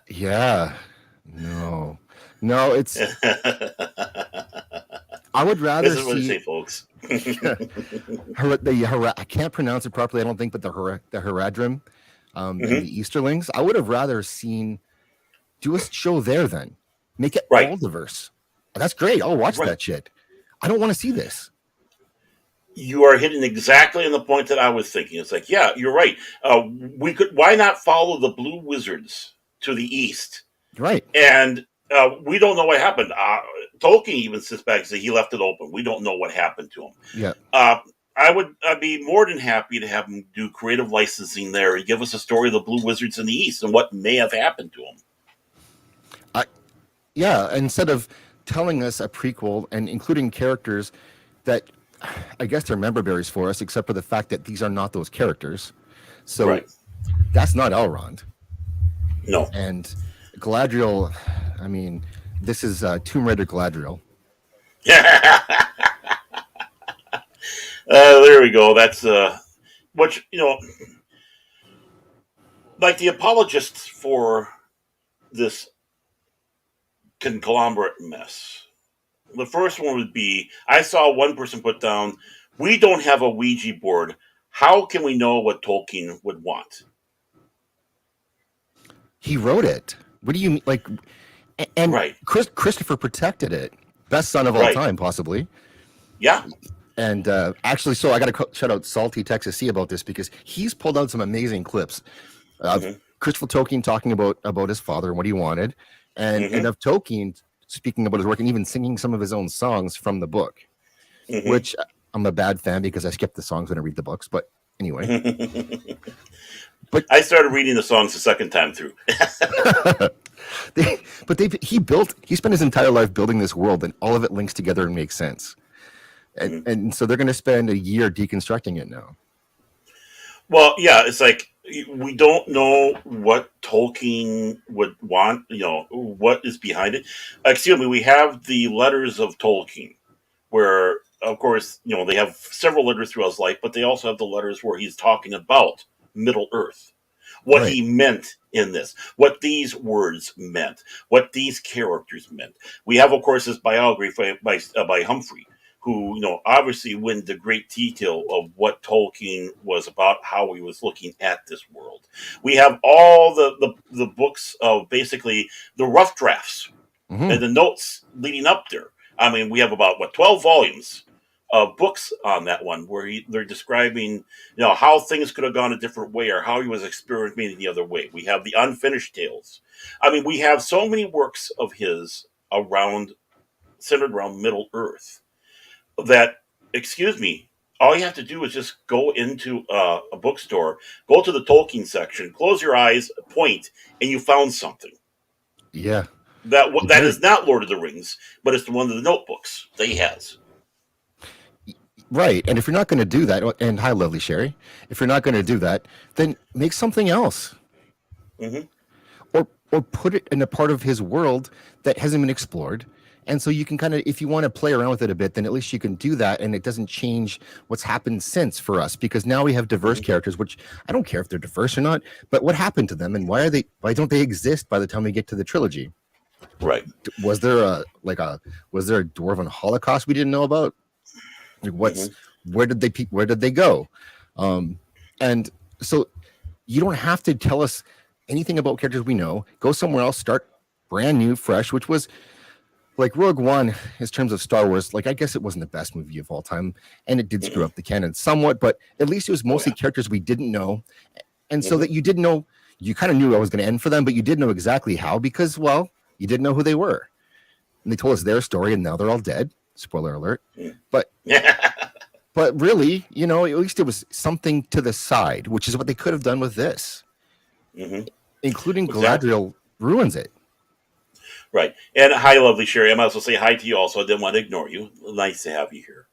yeah, no, no. It's I would This rather is what I see say, folks. I can't pronounce it properly. I don't think, but the Haradrim, and Hmm. the Easterlings. I would have rather seen do a show there then. Make it Right. all diverse. That's great. I'll watch Right. that shit. I don't want to see this. You are hitting exactly on the point that I was thinking. It's like, yeah, you're right. We could. Why not follow the Blue Wizards to the east? Right. And we don't know what happened. Tolkien even sits back and says he left it open. We don't know what happened to him. Yeah. I'd be more than happy to have him do creative licensing there and give us a story of the Blue Wizards in the East and what may have happened to them. I yeah, instead of telling us a prequel and including characters that I guess they're member berries for us, except for the fact that these are not those characters. So Right. that's not Elrond. No. And Galadriel, I mean, this is Tomb Raider Galadriel. There we go. That's which, like the apologists for this conglomerate mess. The first one would be, I saw one person put down, we don't have a Ouija board. How can we know what Tolkien would want? He wrote it. What do you mean? Like, and Right. Christopher protected it. Best son of all Right. time, possibly. Yeah. And actually, so I got to shout out Salty Texas C about this because he's pulled out some amazing clips of Hmm. Christopher Tolkien talking about his father and what he wanted, and Hmm. of Tolkien speaking about his work and even singing some of his own songs from the book, Hmm. which I'm a bad fan because I skip the songs when I read the books. But anyway, but I started reading the songs the second time through. he spent his entire life building this world, and all of it links together and makes sense. And Mhm. and so they're going to spend a year deconstructing it now. Well, yeah, it's like we don't know what Tolkien would want, what is behind it. Excuse me, we have the letters of Tolkien, where, of course, they have several letters throughout his life, but they also have the letters where he's talking about Middle Earth, what Right. he meant in this, what these words meant, what these characters meant. We have, of course, his biography by Humphrey, who obviously went into great detail of what Tolkien was about, how he was looking at this world. We have all the books of basically the rough drafts Hmm. and the notes leading up there. I mean, we have about 12 volumes of books on that one where they're describing how things could have gone a different way or how he was experimenting the other way. We have the unfinished tales. I mean, we have so many works of his around centered around Middle Earth that, excuse me, all you have to do is just go into a bookstore, go to the Tolkien section, close your eyes, point, and you found something. Yeah. That Very is not Lord of the Rings, but it's the one of the notebooks that he has. right. And if you're not going to do that, and hi, lovely Sherry, if you're not going to do that, then make something else, Hmm. or put it in a part of his world that hasn't been explored. And so you can kind of, if you want to play around with it a bit, then at least you can do that, and it doesn't change what's happened since for us because now we have diverse Hmm. characters. Which I don't care if they're diverse or not, but what happened to them, and why don't they exist by the time we get to the trilogy? Right. Was there was there a dwarven Holocaust we didn't know about? Like Hmm. where did they go? And so you don't have to tell us anything about characters we know, go somewhere else, start brand new, fresh, which was like Rogue One in terms of Star Wars. Like, I guess it wasn't the best movie of all time, and it did screw Mm-mm. up the canon somewhat, but at least it was Oh mostly yeah. characters we didn't know. And so Hmm. that you didn't know, you kind of knew I was going to end for them, but you didn't know exactly how because, well, you didn't know who they were. And they told us their story, and now they're all dead. Spoiler alert. But but really, you know, at least it was something to the side, which is what they could have done with this, Hmm. including Exactly. Galadriel ruins it. Right. And hi, lovely Sherry. I might as well say hi to you also. I didn't want to ignore you. Nice to have you here.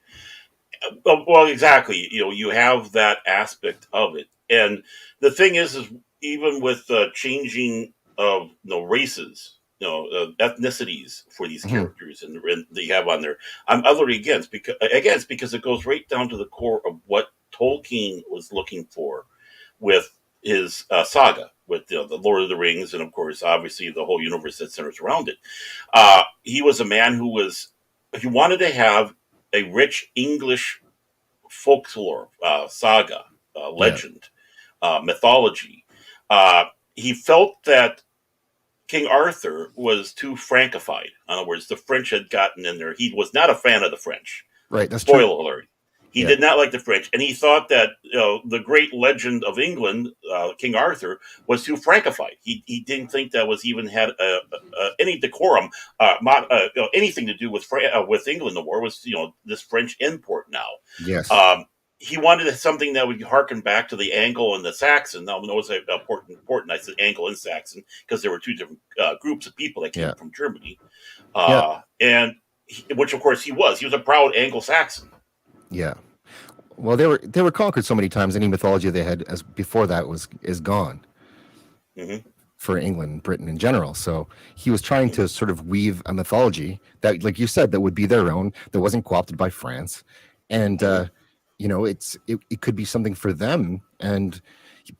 Well, exactly. You know, you have that aspect of it, and the thing is even with changing of races, ethnicities for these Mhm. characters, and they have on there, I'm utterly against because it goes right down to the core of what Tolkien was looking for with his saga, with the Lord of the Rings, and of course, obviously, the whole universe that centers around it. He was a man he wanted to have a rich English folklore, saga, Yeah. legend, mythology. He felt that King Arthur was too Frankified. In other words, the French had gotten in there. He was not a fan of the French. Right. That's true. Spoiler alert. He Yeah. did not like the French, and he thought that the great legend of England, King Arthur, was too Frankified. He didn't think that was even had any decorum, anything to do with England. The war was this French import now. Yes. Um, he wanted something that would harken back to the Anglo and the Saxon. Now, notice important. I said Anglo and Saxon because there were two different groups of people that came Yeah. from Germany, Yeah. and which of course he was. He was a proud Anglo-Saxon. Yeah. Well, they were conquered so many times. Any mythology they had as before that is gone Hmm. for England and Britain in general. So he was trying Hmm. to sort of weave a mythology that, like you said, that would be their own, that wasn't co-opted by France, and Hmm. it could be something for them. And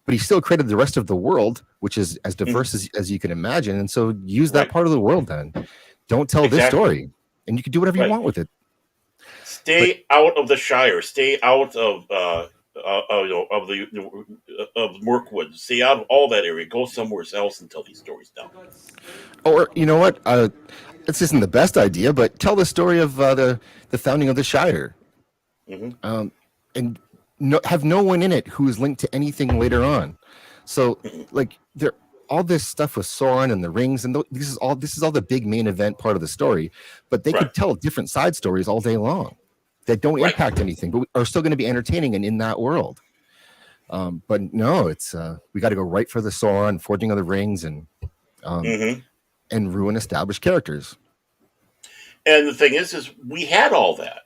but he still created the rest of the world, which is as Hmm. diverse as you can imagine. And so use that Right. part of the world. Then don't tell this Exactly. story, and you can do whatever you Right. want with it. But Stay out of the Shire. Stay out of of of Mirkwood. Stay out of all that area. Go somewhere else and tell these stories now. or you know what? This isn't the best idea, but tell the story of the founding of the Shire, Hmm. and have no one in it who is linked to anything later on. So, Hmm. like, there all this stuff with Sauron and the rings, and this is all the big main event part of the story. But they Right. could tell different side stories all day long that don't Right. impact anything, but are still going to be entertaining and in that world. But no, it's we got to go right for the Sauron, forging of the rings, um, Hmm. and ruin established characters. And the thing is we had all that.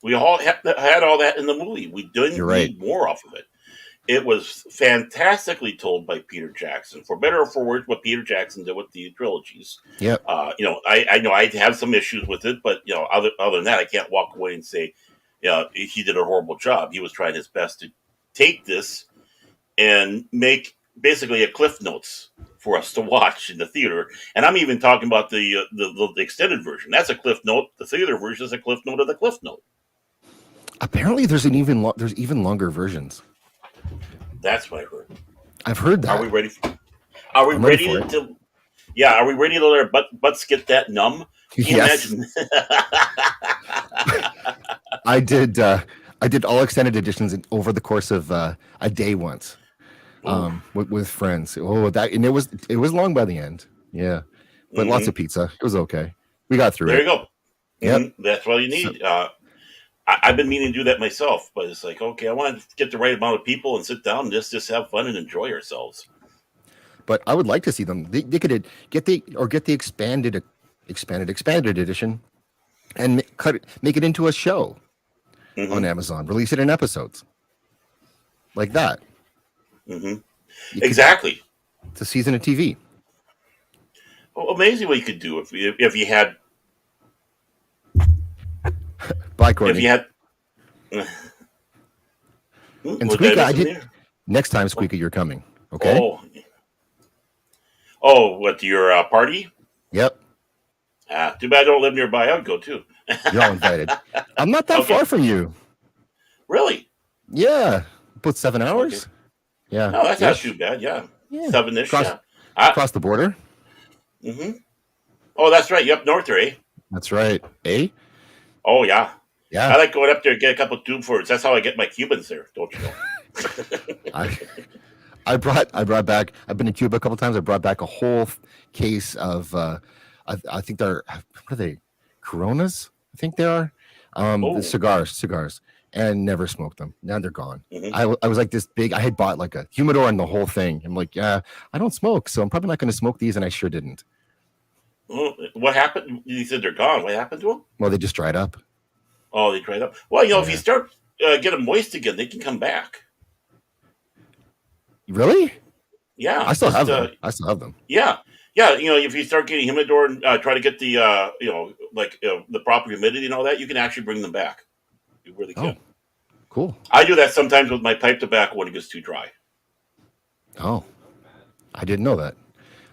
We all had all that in the movie. We You're didn't right. need more off of it. It was fantastically told by Peter Jackson, for better or for worse. What Peter Jackson did with the trilogies, Yep. I know I have some issues with it, but other than that, I can't walk away and say, he did a horrible job. He was trying his best to take this and make basically a Cliff Notes for us to watch in the theater. And I'm even talking about the extended version. That's a Cliff Note. The theater version is a Cliff Note of the Cliff Note. Apparently, there's even longer versions. That's what I heard. I've heard Are we that. ready? Are we I'm ready for ready it. to? Yeah, are we ready to let our butts get that numb? Can you Yes, imagine? I did. I did all extended editions over the course of a day once, Ooh. with friends. Oh, that and it was long by the end. Yeah, but lots Hmm. of pizza. It was okay. We got through There it. you go. Yep. That's what you So, need. I've been meaning to do that myself, but it's like, okay, I want to get the right amount of people and sit down and just have fun and enjoy ourselves. but I would like to see them. They could get the expanded edition and make it into a show on Hmm. Amazon. Release it in episodes like that. Hmm. You could Exactly. It's a season of TV. Well, amazing what you could do if you had Bye, if Courtney. you had. And What did I Squeaka, miss I in did. there? Next time, Oh, Squeaka, you're coming. Okay. oh, oh! What, your party? Yep. Too bad I don't live nearby. I would go too. You're all invited. I'm not that Okay, far from you. really? Yeah. About 7 Okay. hours. Yeah. No, that's not too Ish. bad. Yeah. Yeah, 7-ish. Yeah. I, across the border. hmm Oh, that's right. You up north there, eh? That's right. Eh? Oh, yeah. I Yeah. like going up there and get a couple of tube fords. That's how I get my Cubans there. Don't you know? I I brought back. I've been to Cuba a couple times. I brought back a whole case of. I think they're what are they? Coronas. I think they are. The Oh. cigars, and never smoked them. Now they're gone. hmm I was like this big. I had bought like a humidor and the whole thing. I'm like, yeah, I don't smoke, so I'm probably not going to smoke these, and I sure didn't. What happened? You said they're gone. What happened to them? Well, they just dried up. Oh, they dried up. Well, if you Yeah. start get them moist again, they can come back. Really? Yeah, I still just have them. I still have them. yeah, yeah. If you start getting humidor and try to get the like the proper humidity and all that, you can actually bring them back. You really Oh, can. cool. I do that sometimes with my pipe tobacco when it gets too dry. Oh, I didn't know that.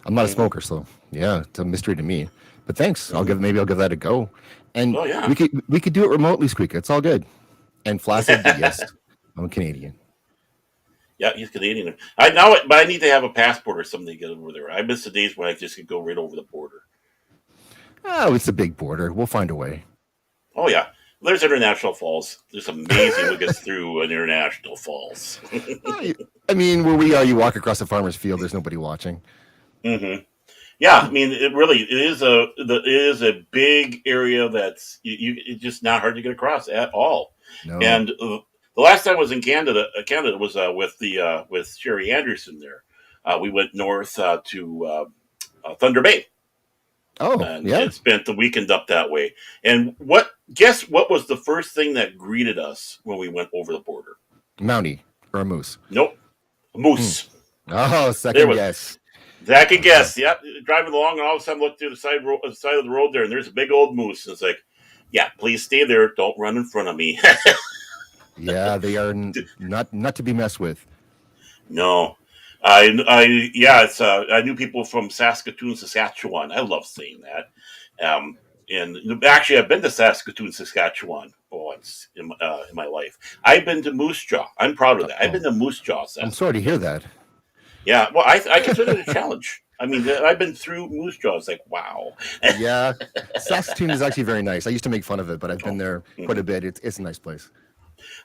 I'm not a hmm smoker, so yeah, it's a mystery to me. But thanks. hmm Maybe I'll give that a go. And Oh yeah, we could do it remotely, Squeak. It's all good. And Flaccid, yes, I'm Canadian. yeah. He's Canadian. I now, but I need to have a passport or something to get over there. I miss the days when I just could go right over the border. Oh, it's a big border. We'll find a way. Oh yeah. There's international falls. It's amazing what gets through an international falls. I, I mean, where we are, you walk across a farmer's field. There's nobody watching. hmm Yeah, I mean, it is a big area that's it's just not hard to get across at all. No. And the last time I was in Canada was with Sherry Anderson there. We went north to Thunder Bay Oh, yeah. and spent the weekend up that way. And guess what was the first thing that greeted us when we went over the border? Mountie or a moose. Nope, a Hmm. moose. Oh, There second was guess. That I could Uh, guess. Yep, driving along, and all of a sudden, look through the side of the road there, and there's a big old moose. And it's like, yeah, please stay there. Don't run in front of me. yeah, they are not to be messed with. No, it's. I knew people from Saskatoon, Saskatchewan. I love saying that. And actually, I've been to Saskatoon, Saskatchewan once in my life. I've been to Moose Jaw. I'm proud of that. I've Oh, been to Moose Jaw, I'm sorry to hear Saskatoon. that. Yeah, well, I consider it a challenge. I mean, I've been through Moose Jaw. It's like, wow. Yeah, Saskatoon is actually very nice. I used to make fun of it, but I've been Oh, there quite a mhm. bit. It's a nice place.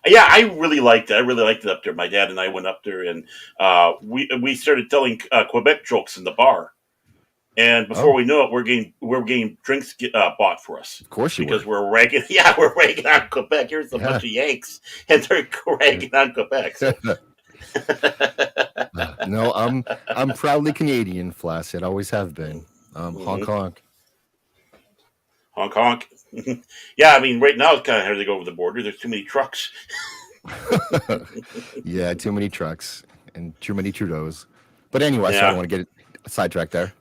Yeah, I really liked it. I really liked it up there. My dad and I went up there, and we started telling Quebec jokes in the bar. And before Oh, we know it, we're getting drinks bought for us of course you because were. we're ragging. Yeah, we're ragging on Quebec. Here's a Yeah. bunch of Yanks, and they're ragging on Quebec. So, No, I'm proudly Canadian, Flaccid. Always have been. Hong mhm. Kong. Honk honk. Yeah, I mean, right now it's kind of hard to go over the border. There's too many trucks. Yeah, too many trucks and too many Trudeaus. But anyway, so I don't Yeah. want to get sidetracked there.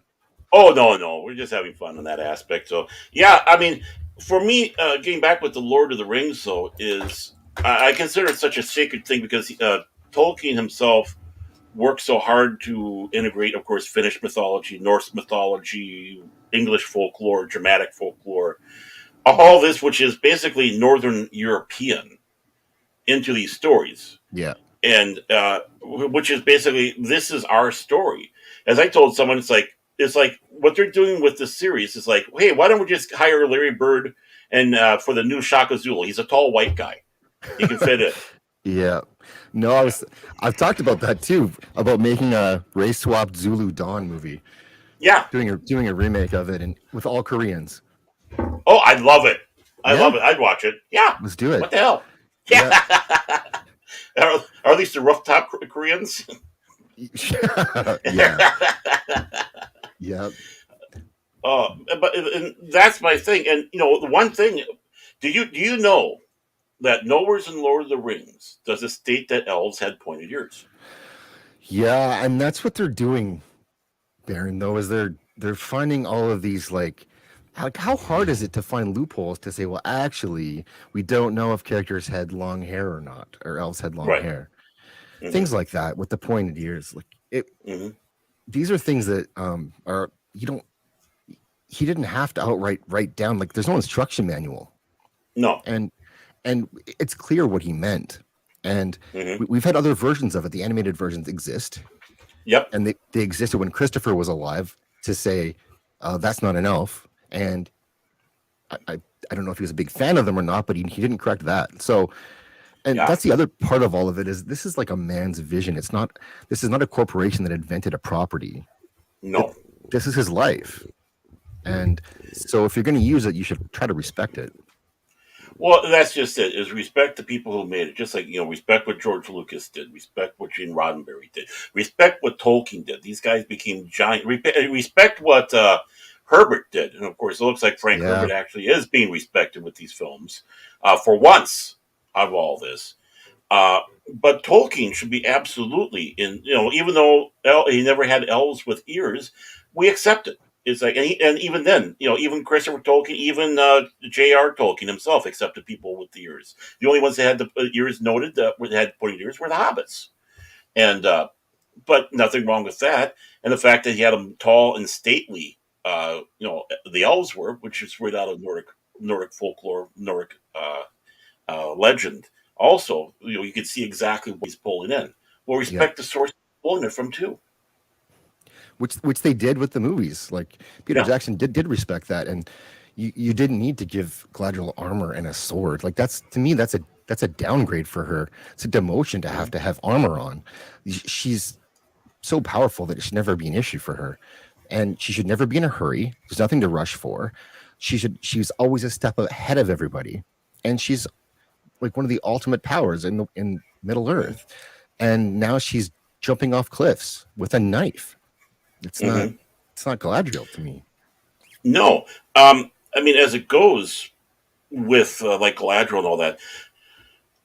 Oh no, no, we're just having fun in that aspect. So yeah, I mean, for me, getting back with the Lord of the Rings, though, is I consider it such a sacred thing because Tolkien himself worked so hard to integrate, of course, Finnish mythology, Norse mythology, English folklore, dramatic folklore, all this, which is basically Northern European, into these stories, Yeah. and which is basically this is our story. As I told someone, it's like what they're doing with this series is like, hey, why don't we just hire Larry Bird and for the new Shaka Zulu? He's a tall white guy. He can fit in. Yeah. No, Yeah. I've talked about that too, about making a race swapped Zulu Dawn movie, Yeah. doing a remake of it and with all Koreans. Oh, I love it. I Yeah, love it. I'd watch it. Yeah. let's do it. What the hell? Yeah. Yeah. Are these the rooftop Koreans? Yeah. Yeah. But and that's my thing. And the one thing, do you know that nowhere's in Lord of the Rings does it state that elves had pointed ears? Yeah, and that's what they're doing, Baron, though, is they're finding all of these like how hard is it to find loopholes to say, well, actually, we don't know if characters had long hair or not, or elves had long Right. hair. hmm Things like that with the pointed ears. Like it hmm these are things that are you don't he didn't have to outright write down, like there's no instruction manual. No. And it's clear what he meant. And hmm we've had other versions of it. The animated versions exist. Yep. and they existed when Christopher was alive to say that's not an elf. And I don't know if he was a big fan of them or not, but he didn't correct that. So, and Yeah. that's the other part of all of it is this is like a man's vision. This is not a corporation that invented a property. It, No. this is his life. And so if you're going to use it, you should try to respect it. Well, that's just it. Is respect the people who made it. Just like respect what George Lucas did, respect what Gene Roddenberry did, respect what Tolkien did. These guys became giant. Respect what Herbert did, and of course, it looks like Frank Yeah. Herbert actually is being respected with these films for once out of all this. Uh, but Tolkien should be absolutely in. Even though he never had elves with ears, we accept it. It's like, and even then, even Christopher Tolkien, even J.R. Tolkien himself accepted people with the ears. The only ones that had the ears noted that had pointed ears were the hobbits, and but nothing wrong with that. And the fact that he had them tall and stately, the elves were, which is right out of Nordic folklore, Nordic legend. Also, you can see exactly what he's pulling in. Well, Yeah. respect the source he's pulling it from too. Which they did with the movies. Like Peter Yeah. Jackson did respect that, and you didn't need to give Galadriel armor and a sword. Like that's to me that's a downgrade for her. It's a demotion Mhm. to have armor on. She's so powerful that it should never be an issue for her, and she should never be in a hurry. There's nothing to rush for. She's always a step ahead of everybody, and she's like one of the ultimate powers in Middle Mhm. Earth. And now she's jumping off cliffs with a knife. It's not Mhm. it's not Galadriel to me. No, I mean, as it goes with like Galadriel and all that,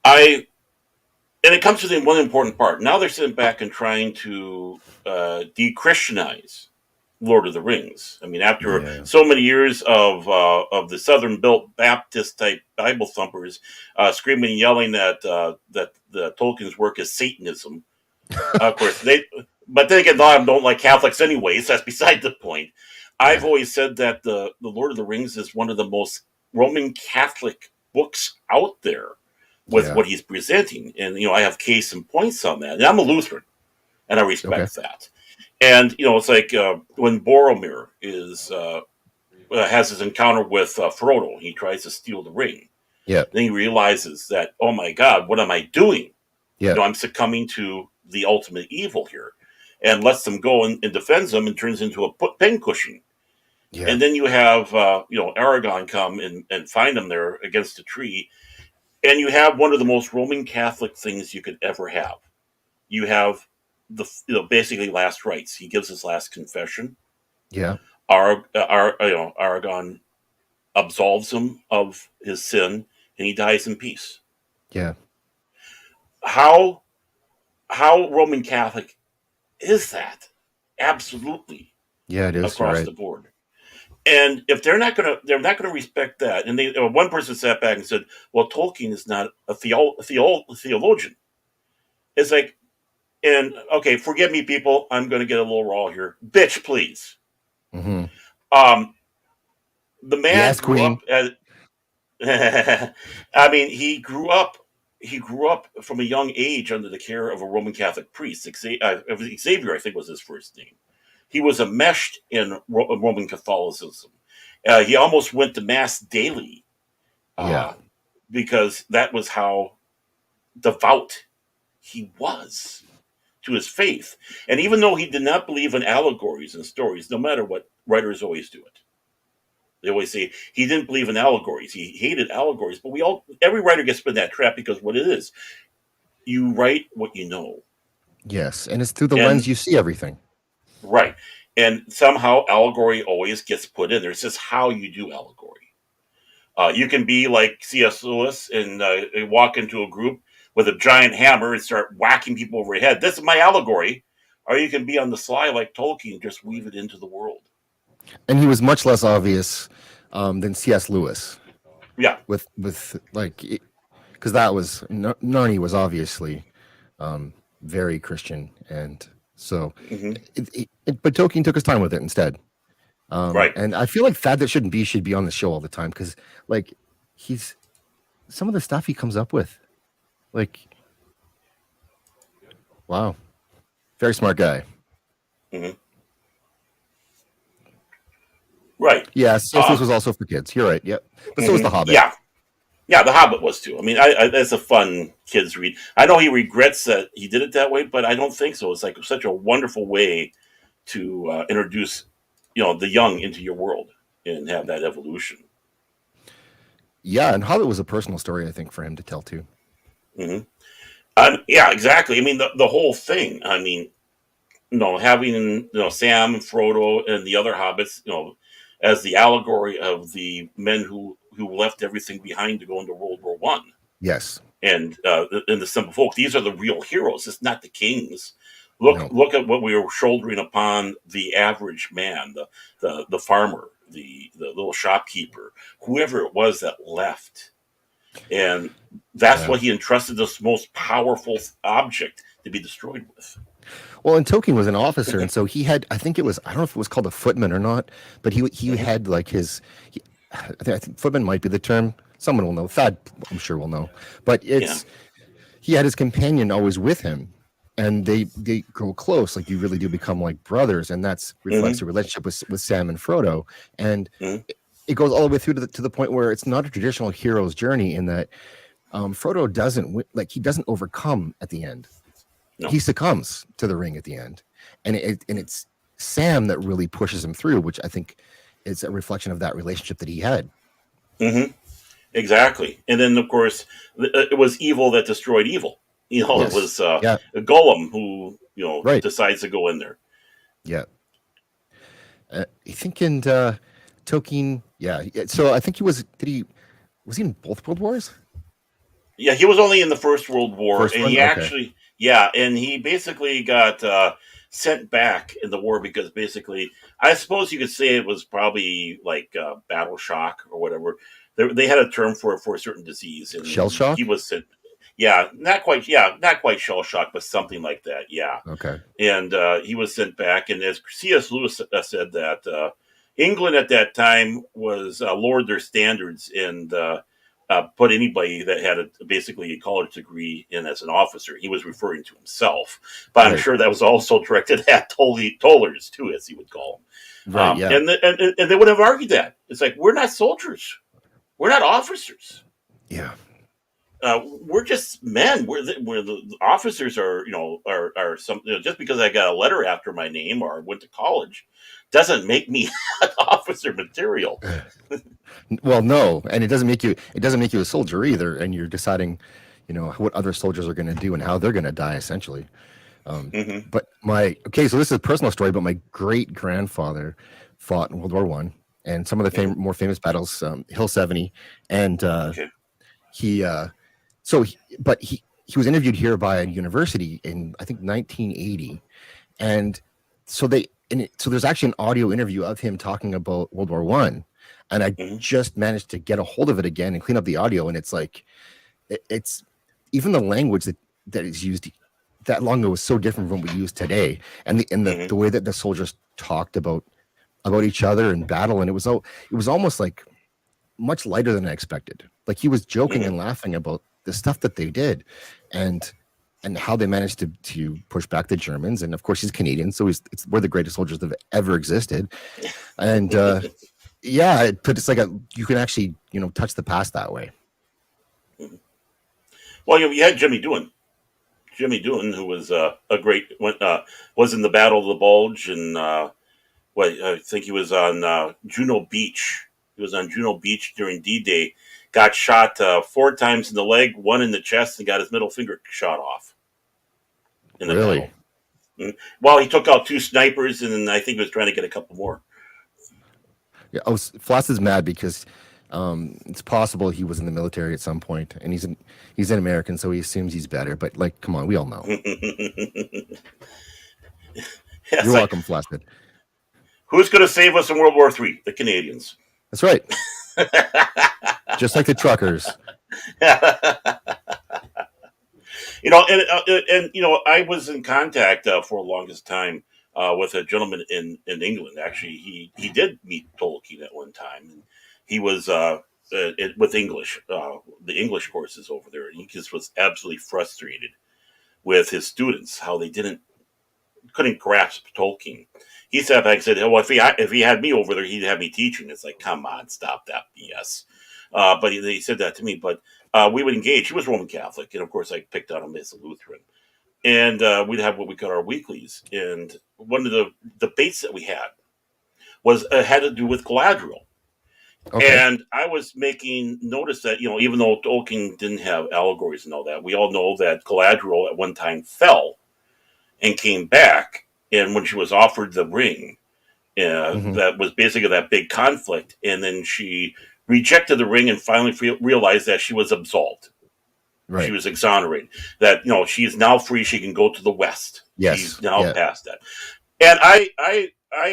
I and it comes to the one important part. Now they're sitting back and trying to de-Christianize Lord of the Rings. I mean, after Yeah. so many years of the Southern built Baptist type Bible thumpers screaming and yelling that the Tolkien's work is Satanism. Of course, but then again, a lot of them don't like Catholics anyways. That's beside the point. I've Yeah. always said that the Lord of the Rings is one of the most Roman Catholic books out there with Yeah. what he's presenting, and I have case and points on that. And I'm a Lutheran, and I Okay. respect that. And it's like when Boromir is has his encounter with Frodo, he tries to steal the ring. Yeah. Then he realizes that, oh my God, what am I doing? Yeah. I'm succumbing to the ultimate evil here, and lets them go and defends them and turns into a pincushion. Yeah. And then you have Aragon come and find them there against a tree, and you have one of the most Roman Catholic things you could ever have. You have the basically last rites. He gives his last confession. Yeah. Aragon absolves him of his sin, and he dies in peace. Yeah. How Roman Catholic is that? Absolutely Yeah. It is. You're across right. the board. And if they're not gonna respect that. And one person sat back and said, "Well, Tolkien is not a theologian." It's like, and okay, forgive me, people. I'm going to get a little raw here, bitch, please. Hmm. Um, the man Yes, grew Queen. up as I mean, he grew up from a young age under the care of a Roman Catholic priest. Xavier, I think, was his first name. He was enmeshed in Roman Catholicism. He almost went to mass daily Yeah. uh, because that was how devout he was to his faith. And even though he did not believe in allegories and stories, no matter what, writers always do it. They always say he didn't believe in allegories. He hated allegories, but every writer gets put in that trap because what it is, you write what you know, Yes. And it's through the lens and you see everything. right, and somehow allegory always gets put in there. It's just how you do allegory. You can be like C.S. Lewis and walk into a group with a giant hammer and start whacking people over the head. This is my allegory. Or you can be on the sly like Tolkien, just weave it into the world. And he was much less obvious than C.S. Lewis Yeah. with like because that was Narnia was obviously very Christian, and so Hmm. but Tolkien took his time with it instead. Right. And I feel like that should be on the show all the time because like he's some of the stuff he comes up with, like wow, very smart guy. Hmm. Right. Yeah, C.S. Lewis Um, was also for kids. You're right. Yep. But so was The Hobbit. yeah. Yeah, The Hobbit was too. I mean, that's a fun kids read. I know he regrets that he did it that way, but I don't think so. It's like such a wonderful way to introduce, the young into your world and have that evolution. Yeah, and Hobbit was a personal story, I think, for him to tell too. Hmm. Yeah, exactly. I mean, the whole thing. I mean, having Sam and Frodo and the other hobbits, as the allegory of the men who left everything behind to go into World War I. Yes. And in the simple folk, these are the real heroes. It's not the kings. Look, No. look at what we are shouldering upon the average man, the farmer, the little shopkeeper, whoever it was that left, and that's Yeah. what he entrusted this most powerful object to be destroyed with. Well, and Tolkien was an officer, and so he had. I think it was. I don't know if it was called a footman or not, but he Hmm. had like his. I think footman might be the term. Someone will know. Thad, I'm sure will know. But Yeah. he had his companion always with him, and they grow close. Like you really do become like brothers, and that's reflects Hmm. the relationship with Sam and Frodo. And Hmm. it goes all the way through to the point where it's not a traditional hero's journey in that Frodo like he doesn't overcome at the end. No. He succumbs to the ring at the end, and it's Sam that really pushes him through, which I think is a reflection of that relationship that he had. Hmm. Exactly. And then, of course, it was evil that destroyed evil. It Yes. was Yeah. a golem who Right. decides to go in there. Yeah. I think in Tolkien. Yeah. So I think he was. Did he? Was he in both World Wars? Yeah, he was only in the First World War, First and one. he Okay. actually, yeah, and he basically got sent back in the war because basically, I suppose you could say it was probably like battle shock or whatever. They had a term for it for a certain disease, and Shell he shock. was sent. Yeah, not quite shell shock, but something like that. Yeah, Okay. and he was sent back. And as C.S. Lewis said that England at that time was lowered their standards and put anybody that had basically a college degree in as an officer. He was referring to himself, but I'm Right. sure that was also directed at tollers too, as he would call them. Right. Yeah. And they would have argued that it's like we're not soldiers, we're not officers. Yeah. We're just men. We're the officers are some just because I got a letter after my name or went to college doesn't make me an officer material. Well, no, and it doesn't make you a soldier either, and you're deciding, what other soldiers are going to do and how they're going to die, essentially. Um, Hmm. but so this is a personal story, but my great grandfather fought in World War I, and some of the Hmm. more famous battles, Hill 70, and Okay. he, so, but he was interviewed here by a university in I think 1980, and so there's actually an audio interview of him talking about World War I, and I Hmm. just managed to get a hold of it again and clean up the audio, and it's like it's even the language that is used that long ago was so different from what we use today, and Hmm. the way that the soldiers talked about each other in battle, and it was almost like much lighter than I expected. Like he was joking Hmm. and laughing about the stuff that they did, and how they managed to push back the Germans. And of course, he's Canadian, so we're the greatest soldiers that have ever existed. And yeah, but it's like you can actually touch the past that way. Well, you had Jimmy Doohan, who was a great was in the Battle of the Bulge, and what I think he was on Juno Beach. He was on Juno Beach during D-Day. Got shot 4 times in the leg, one in the chest, and got his middle finger shot off in the Really? battle. Well, he took out 2 snipers, and then I think he was trying to get a couple more. Yeah. Oh, Floss is mad because it's possible he was in the military at some point, and he's an American, so he assumes he's better. But like, come on, we all know. It's You're like, welcome, Flaccid. who's going to save us in World War III? The Canadians. That's right. Just like the truckers. And I was in contact for the longest time with a gentleman in England. Actually, he did meet Tolkien at one time, and he was with English, the English courses over there, and he just was absolutely frustrated with his students how they didn't couldn't grasp Tolkien. He sat back and said, "Well, if he had me over there, he'd have me teaching." It's like, come on, stop that BS. But he said that to me. But we would engage. He was Roman Catholic, and of course, I picked on him as a Lutheran. And we'd have what we call our weeklies. And one of the debates that we had to do with Galadriel. Okay. And I was making notice that, even though Tolkien didn't have allegories and all that, we all know that Galadriel at one time fell and came back. And when she was offered the ring, Hmm. that was basically that big conflict. And then she rejected the ring and finally realized that she was absolved. She Right. was exonerated. That, she is now free. She can go to the West. She's Yes. now Yeah. past that. And I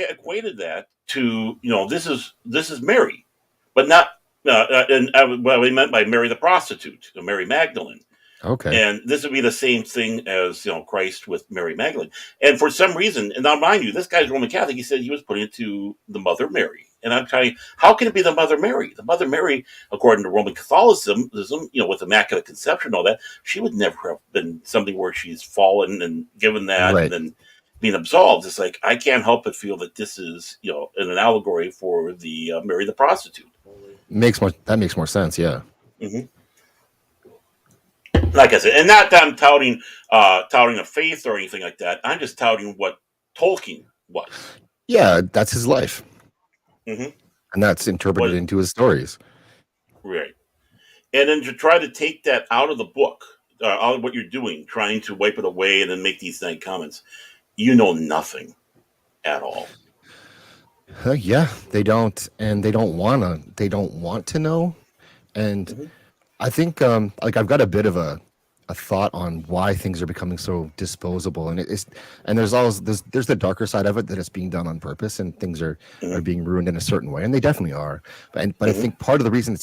equated that to, this is Mary, but not, and what we meant by Mary the prostitute, Mary Magdalene. Okay. And this would be the same thing as, Christ with Mary Magdalene. And for some reason, and now mind you, this guy's Roman Catholic, he said he was putting it to the Mother Mary. And I'm trying, how can it be the Mother Mary? The Mother Mary, according to Roman Catholicism, with Immaculate Conception and all that, she would never have been something where she's fallen and given that and Right. then being absolved. It's like, I can't help but feel that this is, an allegory for the Mary the prostitute. That makes more sense. Yeah. Mm-hmm. Like I said, and not that I'm touting a faith or anything like that. I'm just touting what Tolkien was. Yeah. That's his life, Mm-hmm. and that's interpreted What into his stories. right, and then to try to take that out of the book, out of what you're doing, trying to wipe it away and then make these nice comments. You know nothing at all. Yeah, they don't, and they don't wanna. They don't want to know, and Mm-hmm. I think like I've got a bit of a thought on why things are becoming so disposable, and and there's always there's the darker side of it, that it's being done on purpose and things are Mm-hmm. being ruined in a certain way, and they definitely are. But I Mm-hmm. think part of the reason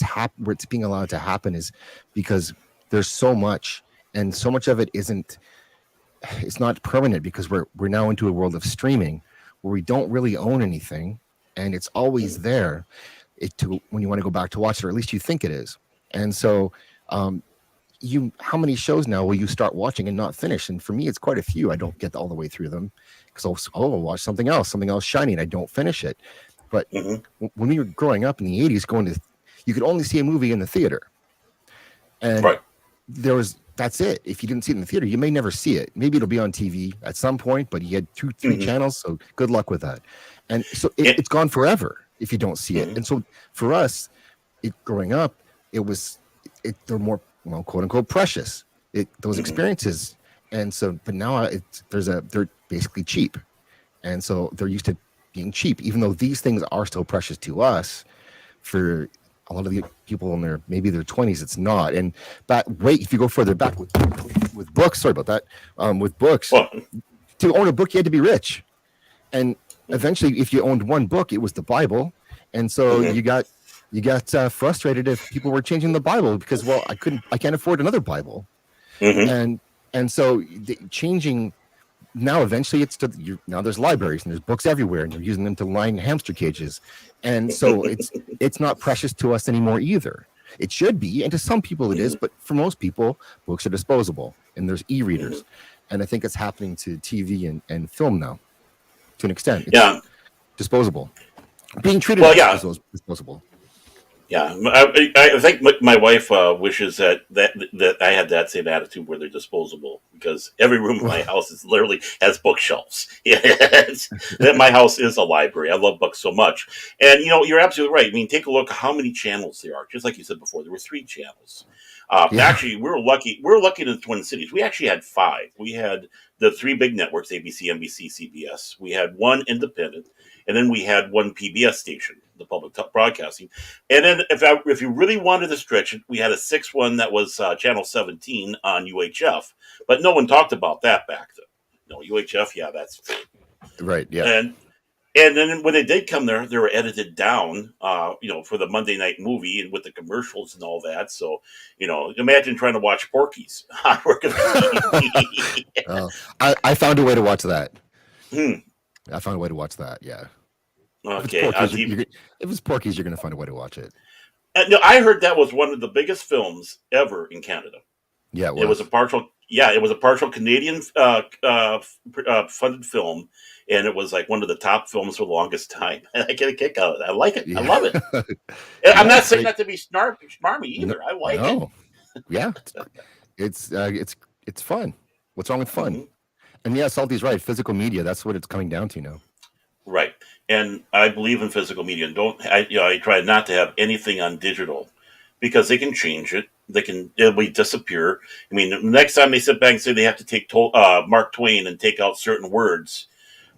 where it's being allowed to happen is because there's so much, and so much of it isn't, it's not permanent, because we're now into a world of streaming where we don't really own anything, and it's always there to when you want to go back to watch it, or at least you think it is. And so um, how many shows now will you start watching and not finish? And for me, it's quite a few. I don't get all the way through them because I'll watch something else shiny, and I don't finish it. But Mm-hmm. when we were growing up in the 80s, you could only see a movie in the theater, and Right. that's it. If you didn't see it in the theater, you may never see it. Maybe it'll be on TV at some point, but you had 2, 3 Mm-hmm. channels, so good luck with that. And so And, it's gone forever if you don't see it. mm-hmm. And so for us, growing up, it was they're more, well, quote unquote, precious. Those Mm-hmm. experiences, and so but now they're basically cheap, and so they're used to being cheap, even though these things are still precious to us. For a lot of the people in maybe their 20s, it's not. And if you go further back with books, sorry about that, with books, Well, to own a book you had to be rich, and mm-hmm. eventually if you owned one book, it was the Bible. And so Mm-hmm. you got frustrated if people were changing the Bible, because, well, I can't afford another Bible. Mm-hmm. And so changing now, eventually now there's libraries and there's books everywhere, and they're using them to line hamster cages. And so it's not precious to us anymore either. It should be, and to some people it is, but for most people, books are disposable, and there's Mm-hmm. e-readers. And I think it's happening to TV and film now, to an extent. It's Yeah. disposable, being treated Well, as yeah. disposable. Yeah, I think my wife wishes that I had that same attitude where they're disposable, because every room in my house is literally has bookshelves. Yeah, that my house is a library. I love books so much, and you're absolutely right. I mean, take a look at how many channels there are. Just like you said before, there were 3 channels. Yeah. Actually, we were lucky. We were lucky in the Twin Cities. We actually had 5. We had the 3 big networks: ABC, NBC, CBS. We had 1 independent, and then we had 1 PBS station, the public broadcasting. And then if you really wanted to stretch it, we had a 6th one that was channel 17 on UHF, but no one talked about that back then. No, UHF, yeah, that's Right. Yeah. and and then when they did come there, they were edited down, for the Monday night movie and with the commercials and all that. So, imagine trying to watch Porky's on regular TV. Well, I found a way to watch that. Hmm. I found a way to watch that. Yeah. If it's Okay, on Porky's, TV. you're going to find a way to watch it. No, I heard that was one of the biggest films ever in Canada. Yeah, it It was a was. partial. Yeah, it was a partial Canadian funded film, and it was like one of the top films for the longest time. And I get a kick out of it. I like it. I Yeah. love it. And I'm Yeah, not it's saying great. that to be smarmy No, either. I like it. no. Yeah, it's fun. What's wrong with fun? Hmm. And yeah, Salty's right. Physical media, that's what it's coming down to now. Right. And I believe in physical media. And don't I try not to have anything on digital because they can change it. It'll disappear. I mean, the next time they sit back and say they have to take Mark Twain and take out certain words,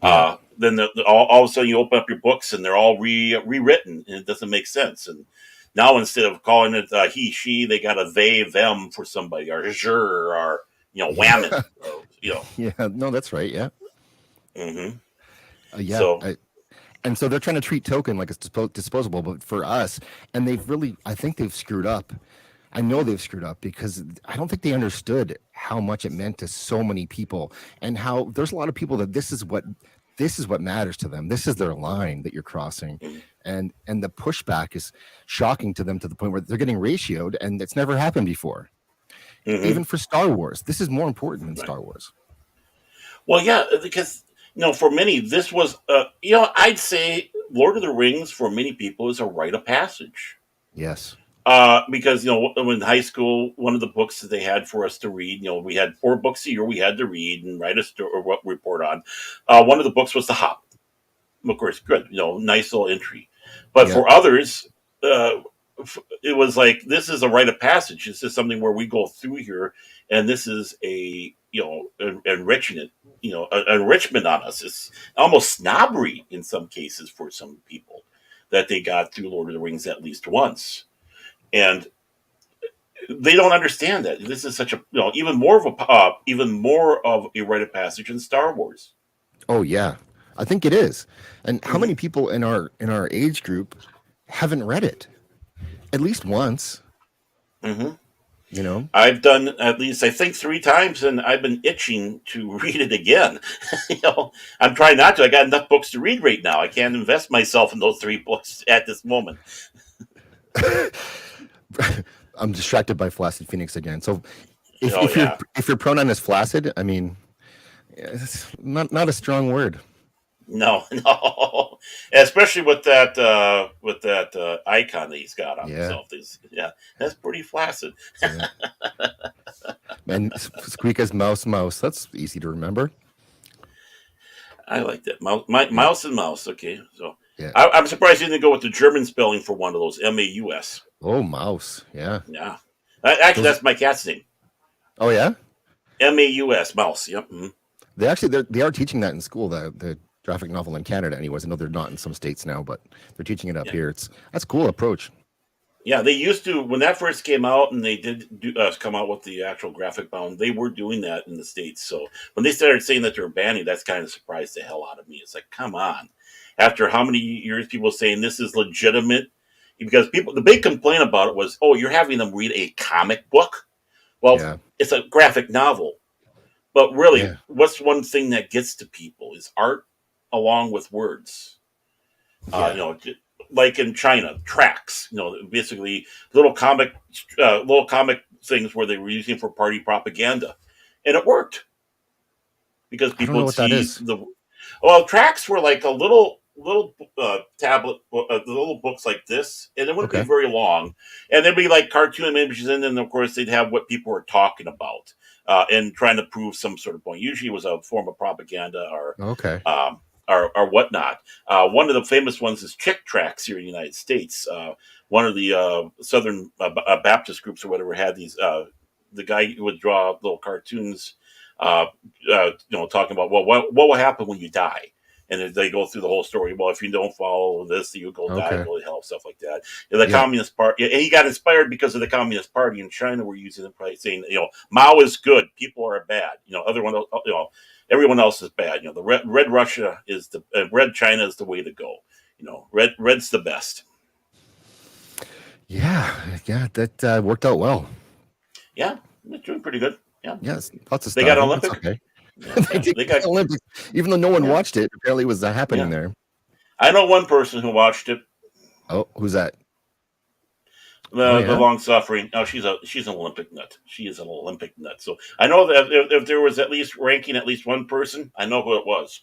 Yeah. then all of a sudden you open up your books and they're all rewritten and it doesn't make sense. And now instead of calling it he, she, they got a they, them for somebody or sure or whammon Yeah. or Yeah. No, that's right. Yeah. hmm Yeah. So And so they're trying to treat Token like it's disposable, but for us, and I think they've screwed up. I know they've screwed up because I don't think they understood how much it meant to so many people, and how there's a lot of people that this is what matters to them. This is their line that you're crossing, and the pushback is shocking to them to the point where they're getting ratioed, and it's never happened before. hmm Even for Star Wars, this is more important than right. Star Wars. Well, yeah, because for many, this was, I'd say Lord of the Rings for many people is a rite of passage. Yes. Because in high school, one of the books that they had for us to read, we had 4 books a year we had to read and write a story or what report on. One of the books was The Hobbit. Of course, good, nice little entry. But Yeah. for others, uh, it was like this is a rite of passage. This is something where we go through here, and this is a enriching it, enrichment on us. It's almost snobbery in some cases for some people that they got through Lord of the Rings at least once, and they don't understand that this is such a even more of a rite of passage in Star Wars. Oh yeah, I think it is. And how Hmm. many people in our age group haven't read it at least once? Hmm. You know? I've done at least I think 3 times, and I've been itching to read it again. I'm trying not to. I got enough books to read right now. I can't invest myself in those 3 books at this moment. I'm distracted by Flaccid Phoenix again. So if Oh if your yeah, if your pronoun is flaccid, I mean, it's not a strong word. no, no, especially with that icon that he's got on Yeah, himself. Yeah, that's pretty flaccid. yeah. And Squeaka's mouse. That's easy to remember. I like that Yeah, mouse and mouse. Okay, so yeah. I'm surprised you didn't go with the German spelling for one of those MAUS. Oh, mouse. Yeah. Yeah, actually Those. that's my cat's name. Oh yeah. MAUS mouse. Yep. Mhm. They are teaching that in school. The graphic novel in Canada, anyways. I know they're not in some states now, but they're teaching it up Yeah. here. That's a cool approach. Yeah, they used to when that first came out, and they did come out with the actual graphic bound. They were doing that in the states. So when they started saying that they're banning, that's kind of surprised the hell out of me. It's like, come on! After how many years people saying this is legitimate? Because the big complaint about it was, oh, you're having them read a comic book. Well, Yeah, it's a graphic novel, but really, yeah, what's one thing that gets to people is art along with words. uh, yeah. you know, like in China, tracks. Basically little comic things where they were using for party propaganda, and it worked because I don't people know would what that see is. the. Well, tracks were like a little tablet, little books like this, and it wouldn't be Okay, very long, and there'd be like cartoon images, and then of course they'd have what people were talking about, and trying to prove some sort of point. Usually, it was a form of propaganda okay. um, or whatnot. One of the famous ones is Chick Tracks here in the United States. One of the Southern Baptist groups or whatever had these. The guy who would draw little cartoons, uh, talking about what will happen when you die, and they go through the whole story. Well, if you don't follow this, you go die, Okay. go to hell, stuff like that. And the Yeah. Communist Party, and he got inspired because of the Communist Party in China. Were using it, probably saying, Mao is good, people are bad. Everyone else is bad. The red Russia is red China is the way to go. Red's the best. Yeah. Yeah. That worked out well. Yeah, they're doing pretty good. Yeah, Yes. Lots of they got an style. That's Olympic. okay. Yeah, They yeah, did they get got. the Olympics, even though no one Yeah, watched it. Apparently, it was happening yeah. there. I know one person who watched it. Oh, who's that? Oh The yeah. long suffering. Oh, she's an Olympic nut. She is an Olympic nut. So I know that if there was at least ranking at least one person, I know who it was.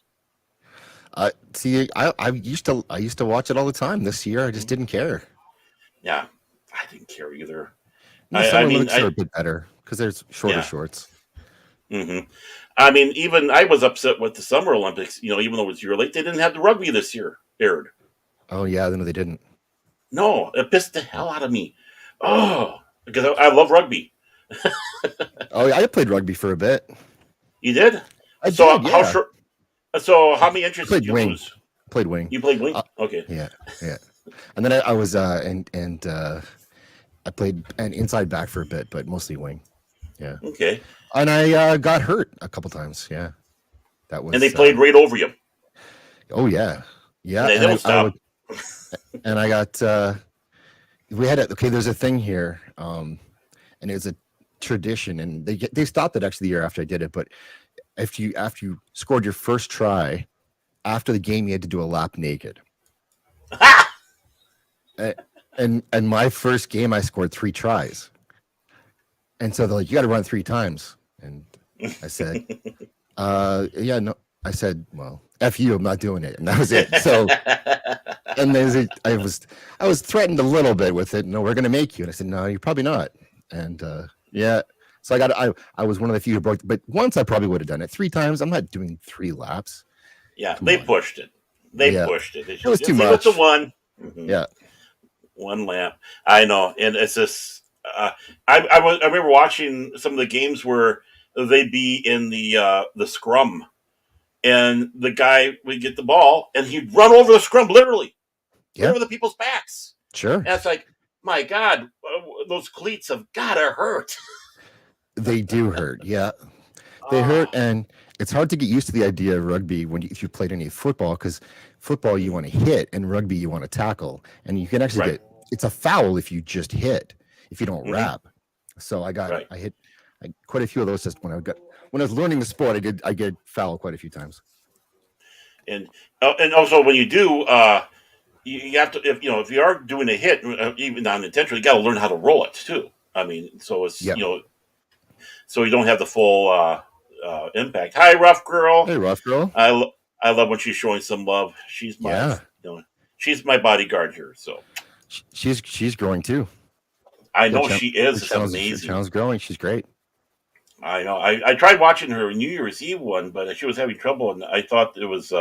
See, I used to watch it all the time. This year, I just didn't care. Yeah, I didn't care either. And the I Summer mean, Olympics are a bit better because there's shorter yeah. shorts. hmm I mean, even I was upset with the Summer Olympics. Even though it was year late, they didn't have the rugby this year aired. Oh yeah, no, they didn't. No, it pissed the hell out of me. Oh, because I love rugby. Oh, yeah, I played rugby for a bit. You did? I So did, how yeah. short? So I how many inches did played you wing. lose? Played wing. You played wing. Uh, Okay. yeah, yeah. And then I was I played an inside back for a bit, but mostly wing. Yeah. Okay. And I got hurt a couple times. Yeah, that And they was. played right over you. Oh yeah, yeah. They And don't I would, stop. and I got. We had okay. There's a thing here, and it's a tradition, and they stopped it actually the year after I did it. But after you scored your first try, after the game, you had to do a lap naked. Ha! A- And my first game, I scored 3 tries, and so they're like, "You got to run 3 times," and I said, yeah, no." I said, "Well, f you, I'm not doing it," and that was it. So, and I was threatened a little bit with it. No, we're going to make you, and I said, "No, you're probably not." And yeah, so I was one of the few who broke. But once I probably would have done it 3 times. I'm not doing 3 laps. Yeah, Come they on. pushed it. They Yeah, pushed it. They it should was too just leave it to much. one. hmm Yeah, One lap. I know, and it's just. I remember watching some of the games where they'd be in the scrum, and the guy would get the ball, and he'd run over the scrum, literally right yeah, over the people's backs. sure. And it's like, my God, those cleats have gotta hurt. They do hurt. Yeah, they hurt, Oh, and it's hard to get used to the idea of rugby if you played any football, because football you want to hit and rugby you want to tackle, and you can actually right, get it's a foul if you just hit if you don't hmm wrap. So right. I hit quite a few of those just when I was learning the sport. I get foul quite a few times. And also when you do, you have to if you are doing a hit, even non-intentional, you got to learn how to roll it too. I mean, so it's Yep. so you don't have the full impact. Hi, rough girl. Hey, rough girl. I love when she's showing some love. Yeah, She's my bodyguard here. So she's growing too. I Her know channel she is. her It's amazing. channel's growing. She's great. I know. I tried watching her New Year's Eve one, but she was having trouble, and I thought it was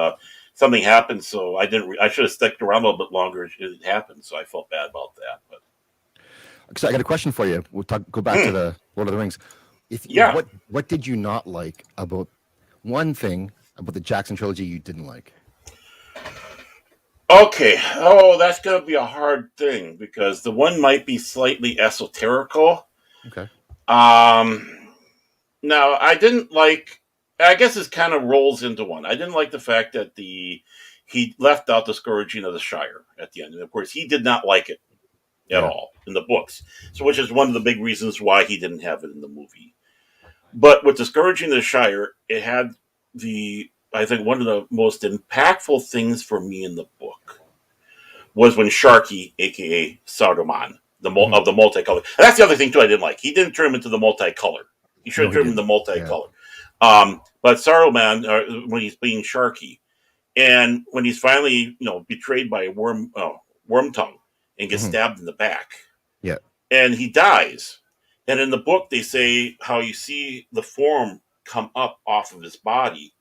something happened. So I didn't. I should have stuck around a little bit longer. It happened, so I felt bad about that. But So I got a question for you. Go back to the Lord of the Rings. If yeah, what did you not like about one thing about the Jackson trilogy you didn't like? okay. Oh, that's gonna be a hard thing because the one might be slightly esoterical. Okay. Um, Now I didn't like. I guess this kind of rolls into one. I didn't like the fact that the he left out the scourging of the Shire at the end, and of course he did not like it at Yeah. all in the books. So, which is one of the big reasons why he didn't have it in the movie. But with the scourging of the Shire, it had the I think one of the most impactful things for me in the book was when Sharky, aka Saruman, Hmm. of the multicolor. And that's the other thing too. I didn't like. He didn't turn him into the multicolor. He should No, have he turned him into didn't. Yeah. multicolor. But Saruman, when he's being Sharky, and when he's finally betrayed by a worm tongue and gets Hmm. stabbed in the back, Yeah. and he dies. And in the book, they say how you see the form come up off of his body,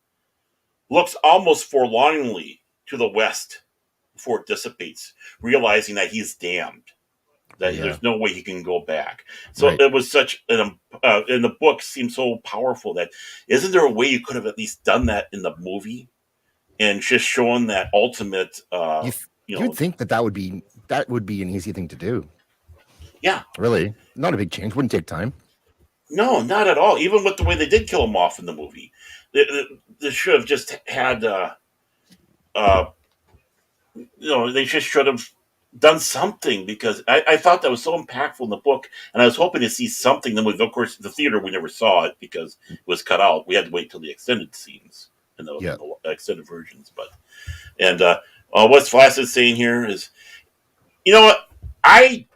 looks almost forlornly to the west before it dissipates, realizing that he's damned, that Yeah. there's no way he can go back. So Right. it was such in the book seemed so powerful that isn't there a way you could have at least done that in the movie and just shown that ultimate, You'd think that would be an easy thing to do. yeah, Really, not a big change. Wouldn't take time. no, not at all. Even with the way they did kill him off in the movie, they should have just had, uh, they just should have done something because I thought that was so impactful in the book, and I was hoping to see something in the movie. Of course, the theater we never saw it because it was cut out. We had to wait till the extended scenes in Yeah. the extended versions. But and what's Flaccid saying here is, you know what, I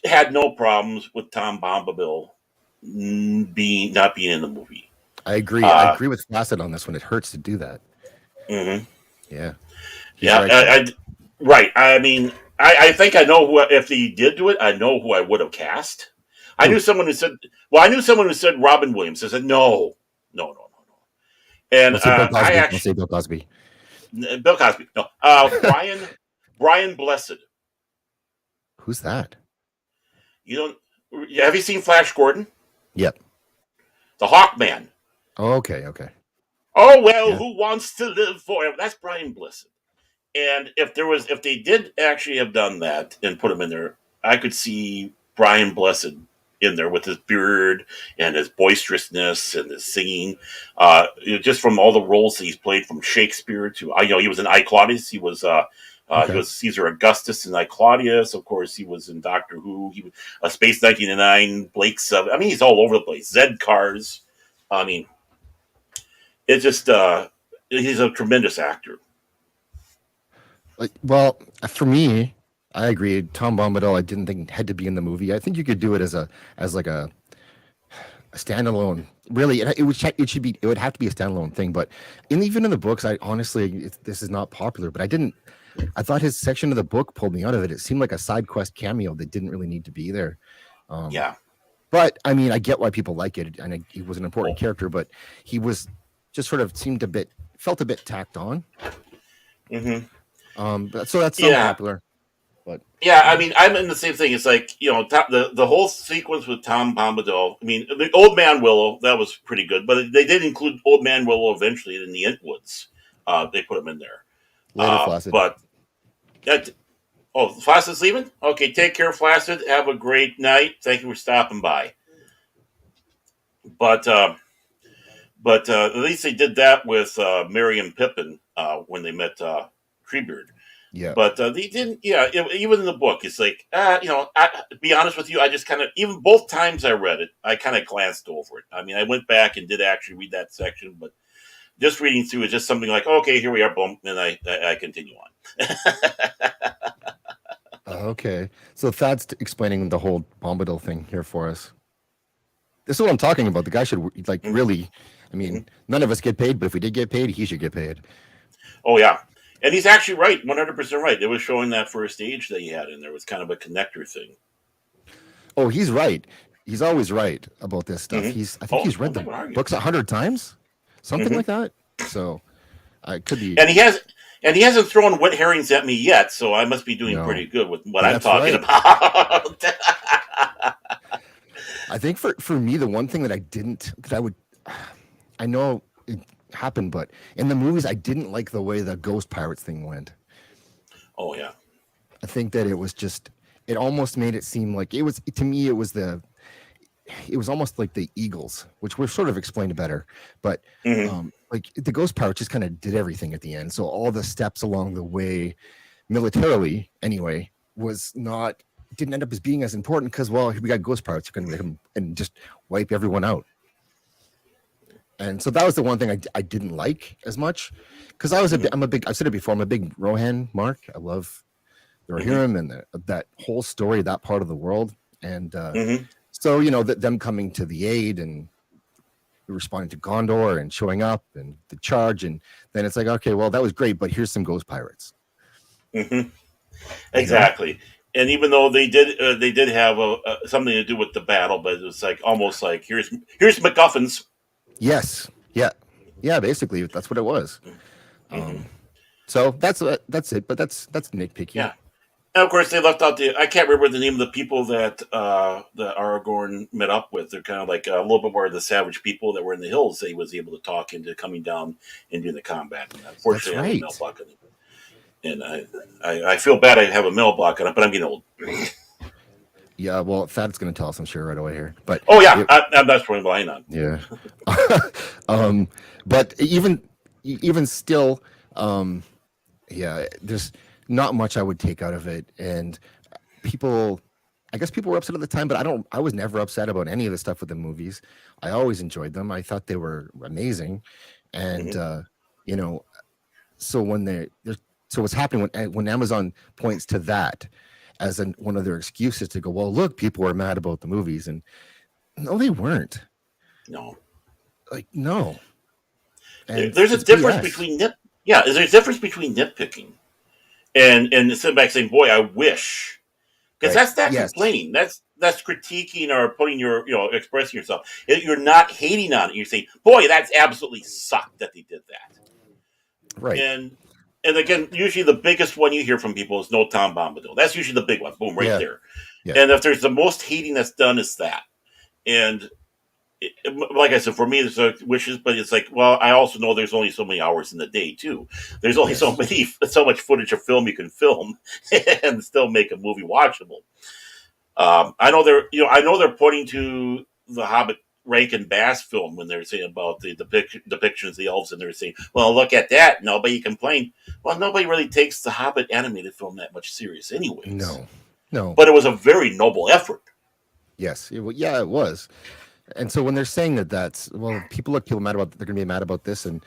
had no problems with Tom Bombadil being not being in the movie. I agree. I Uh, agree with Flaccid on this one. It hurts to do that. mhm. Yeah, he's Yeah, right though. right. I mean, I think I know who if he did do it. I know who I would have cast. I knew Who? someone who said, "Well, I knew someone who said Robin Williams." I said, "No, no, no, no, no." And Don't say Bill I Cosby. Don't actually say Bill Cosby. Bill Cosby. No, Brian Blessed. Who's that? You don't have you seen Flash Gordon, Yep. the Hawkman? Oh, okay. Okay. Oh well, Yeah. who wants to live forever? That's Brian Blessed. And if they did actually have done that and put him in there, I could see Brian Blessed in there with his beard and his boisterousness and his singing. Just from all the roles that he's played, from Shakespeare to he was in I Claudius. He Okay. was Caesar Augustus in I Claudius. Of course, he was in Doctor Who. He was Space 1999. Blake's. I mean, he's all over the place. Zed Cars. I mean, it's just he's a tremendous actor. Well, for me, I agree. Tom Bombadil, I didn't think had to be in the movie. I think you could do it as like a standalone. Really, it should be it would have to be a standalone thing. But even in the books, I honestly this is not popular. But I didn't. I thought his section of the book pulled me out of it. It seemed like a side quest cameo that didn't really need to be there. Um, Yeah. but I mean, I get why people like it, and he was an important Oh. character. But he was just sort of felt a bit tacked on. Hmm. So that's not Yeah. popular. But Yeah, I mean, I'm in the same thing. It's like the whole sequence with Tom Bombadil. I mean, the Old Man Willow that was pretty good, but they did include Old Man Willow eventually in the Entwoods. They put him in there. later, Flaccid. But that Flaccid's leaving. Okay, take care, Flacid. Have a great night. Thank you for stopping by. But at least they did that with Merry and Pippin when they met Treebeard. Yeah. But they didn't. Yeah, even in the book, it's like to be honest with you, I just kind of even both times I read it, I kind of glanced over it. I mean, I went back and did actually read that section, but just reading through is just something like, okay, here we are, boom, and I continue on. Okay. So Thad's explaining the whole Bombadil thing here for us. This is what I'm talking about. The guy should Mhm. really. I mean, Mhm. none of us get paid, but if we did get paid, he should get paid. Oh yeah, and he's actually right, 100% right. It was showing that first stage that he had, and there was kind of a connector thing. Oh, he's right. He's always right about this stuff. Hmm. I think Oh, he's I'm read not the going to argue. books 100 times, something Hmm. like that. So I could be And he hasn't thrown wet herrings at me yet, so I must be doing no. pretty good with what I'm That's talking right. about. I think for me, the one thing that I would, I know it happened, but in the movies, I didn't like the way the Ghost Pirates thing went. Oh yeah. I think that it was just, it almost made it seem like it was, to me, it was almost like the Eagles, which we've sort of explained better, but Hmm. like the Ghost Pirates just kind of did everything at the end. So all the steps along the way, militarily anyway, was not, didn't end up as being as important because, well, we got Ghost Pirates who can make them and just wipe everyone out. And so that was the one thing I didn't like as much because Hmm. I've said it before, I'm a big Rohan mark. I love the Hmm. Rohirrim and that whole story, that part of the world. And Hmm. so, them coming to the aid and responding to Gondor and showing up and the charge. And then it's like, okay, well, that was great, but here's some Ghost Pirates, Hmm. you know? Exactly. And even though they did have something to do with the battle, but it was like almost like here's MacGuffins. Yes. Yeah. Yeah. Basically, that's what it was. Hmm. Um, so that's it. But that's nitpicky. Yeah. And of course, they left out I can't remember the name of the people that Aragorn met up with. They're kind of like a little bit more of the savage people that were in the hills that he was able to talk into coming down and doing the combat. And That's unfortunately, I have a mail right. block on it. And I feel bad I have a mail block on it, but I'm getting old. Yeah. Well, Thad's going to tell us, I'm sure, right away here. But Oh, yeah. it, I'm not throwing behind on. yeah. um, but even still, um, yeah, there's not much I would take out of it. And people, I guess people were upset at the time, but I was never upset about any of the stuff with the movies. I always enjoyed them. I thought they were amazing. And, Hmm. you know, so when so what's happening when Amazon points to that as one of their excuses to go, well, look, people were mad about the movies, and no, they weren't. No. Like, no. And There's a it's difference BS. between there's a difference between nitpicking and sitting back saying, "Boy, I wish," because Right. that's not Yes. complaining. That's critiquing or putting your expressing yourself. You're not hating on it. You're saying, "Boy, that's absolutely sucked that they did that." Right. And again, usually the biggest one you hear from people is no Tom Bombadil. That's usually the big one. Boom, right Yeah. there. Yeah. And if there's the most hating that's done, is that. And like I said, for me, there's wishes, but it's like, well, I also know there's only so many hours in the day too. There's only Yes. so much footage of film you can film and still make a movie watchable. I know they're pointing to the Hobbit Rankin Bass film when they're saying about the depictions of the elves, and they're saying, "Well, look at that. Nobody complained." Well, nobody really takes the Hobbit animated film that much serious, anyways. No. No. But it was a very noble effort. Yes. Yeah, it was. And so when they're saying that, that's, well, people mad about, they're going to be mad about this. And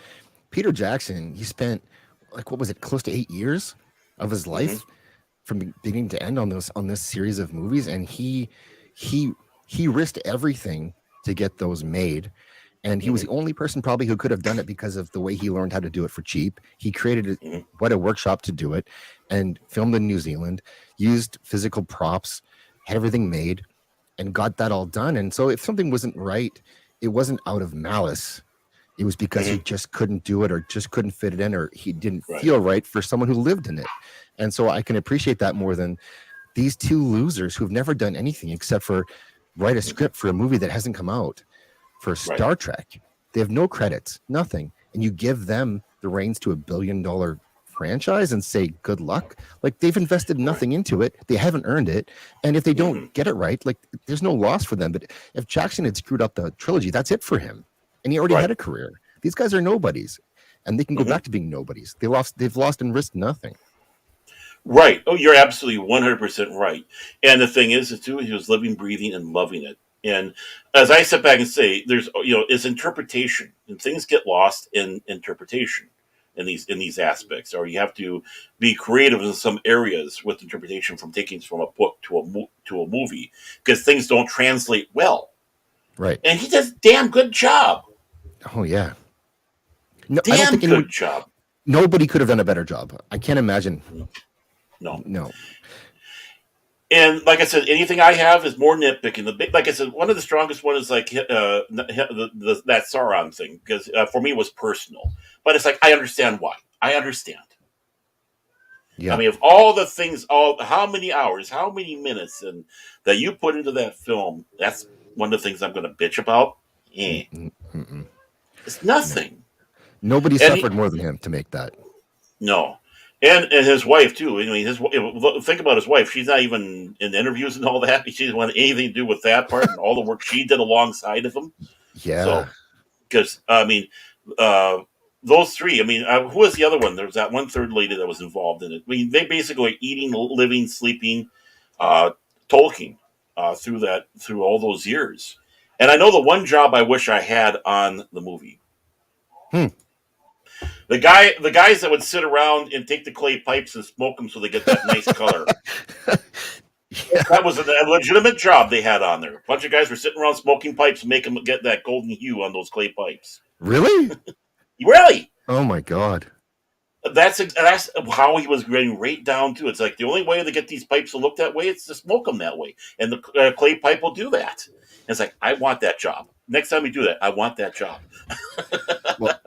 Peter Jackson, he spent, like, what was it, close to 8 years of his Mm-hmm. life from beginning to end on this series of movies, and he he risked everything to get those made. And he was Mm-hmm. the only person probably who could have done it because of the way he learned how to do it for cheap. He created Mm-hmm. what a workshop to do it, and filmed in New Zealand, used physical props, had everything made, and got that all done. And so if something wasn't right, it wasn't out of malice. It was because he Mm-hmm. just couldn't do it, or just couldn't fit it in, or he didn't Right. feel right for someone who lived in it. And so I can appreciate that more than these two losers who've never done anything except for write a Mm-hmm. script for a movie that hasn't come out, for Right. Star Trek. They have no credits, nothing. And you give them the reins to $1 billion franchise and say good luck. Like, they've invested Right. nothing into it, they haven't earned it, and if they don't Mm-hmm. get it right, like, there's no loss for them. But if Jackson had screwed up the trilogy, that's it for him, and he already Right. had a career. These guys are nobodies, and they can go Mm-hmm. back to being nobodies. They've lost and risked nothing. Right. Oh, you're absolutely 100% right. And the thing is, too, he was living, breathing, and loving it. And as I sit back and say, there's it's interpretation, and things get lost in interpretation in these aspects, or you have to be creative in some areas with interpretation from taking from a book to to a movie because things don't translate well. Right. And he does a damn good job. Oh yeah. No, I don't Damn think anyone, good job. nobody could have done a better job. I can't imagine. No. No. And like I said, anything I have is more nitpicking. The big, like I said, one of the strongest one is like that Sauron thing because for me it was personal. But it's like I understand why. I understand. I Yeah. mean, of all the things, all how many hours, how many minutes, and that you put into that film, that's one of the things I'm going to bitch about. Eh, Mm-mm, mm-mm. it's No. nothing. Nobody And suffered more than him to make that. no, and his wife too. I mean, think about his wife. She's not even in interviews and all that. She didn't want anything to do with that part and all the work she did alongside of him. Yeah. So, because I mean, uh, those three. I mean, who was the other one? There was that one third lady that was involved in it. I mean, they basically were eating, living, sleeping, uh, Tolkien through all those years. And I know the one job I wish I had on the movie. Hmm. The guys that would sit around and take the clay pipes and smoke them so they get that nice color. Yeah. That was a legitimate job they had on there. A bunch of guys were sitting around smoking pipes and make them get that golden hue on those clay pipes. Really? Really? Oh my God. That's how he was getting right down to. It's like the only way to get these pipes to look that way is to smoke them that way, and the clay pipe will do that. And it's like I want that job. Next time we do that, I want that job. Well,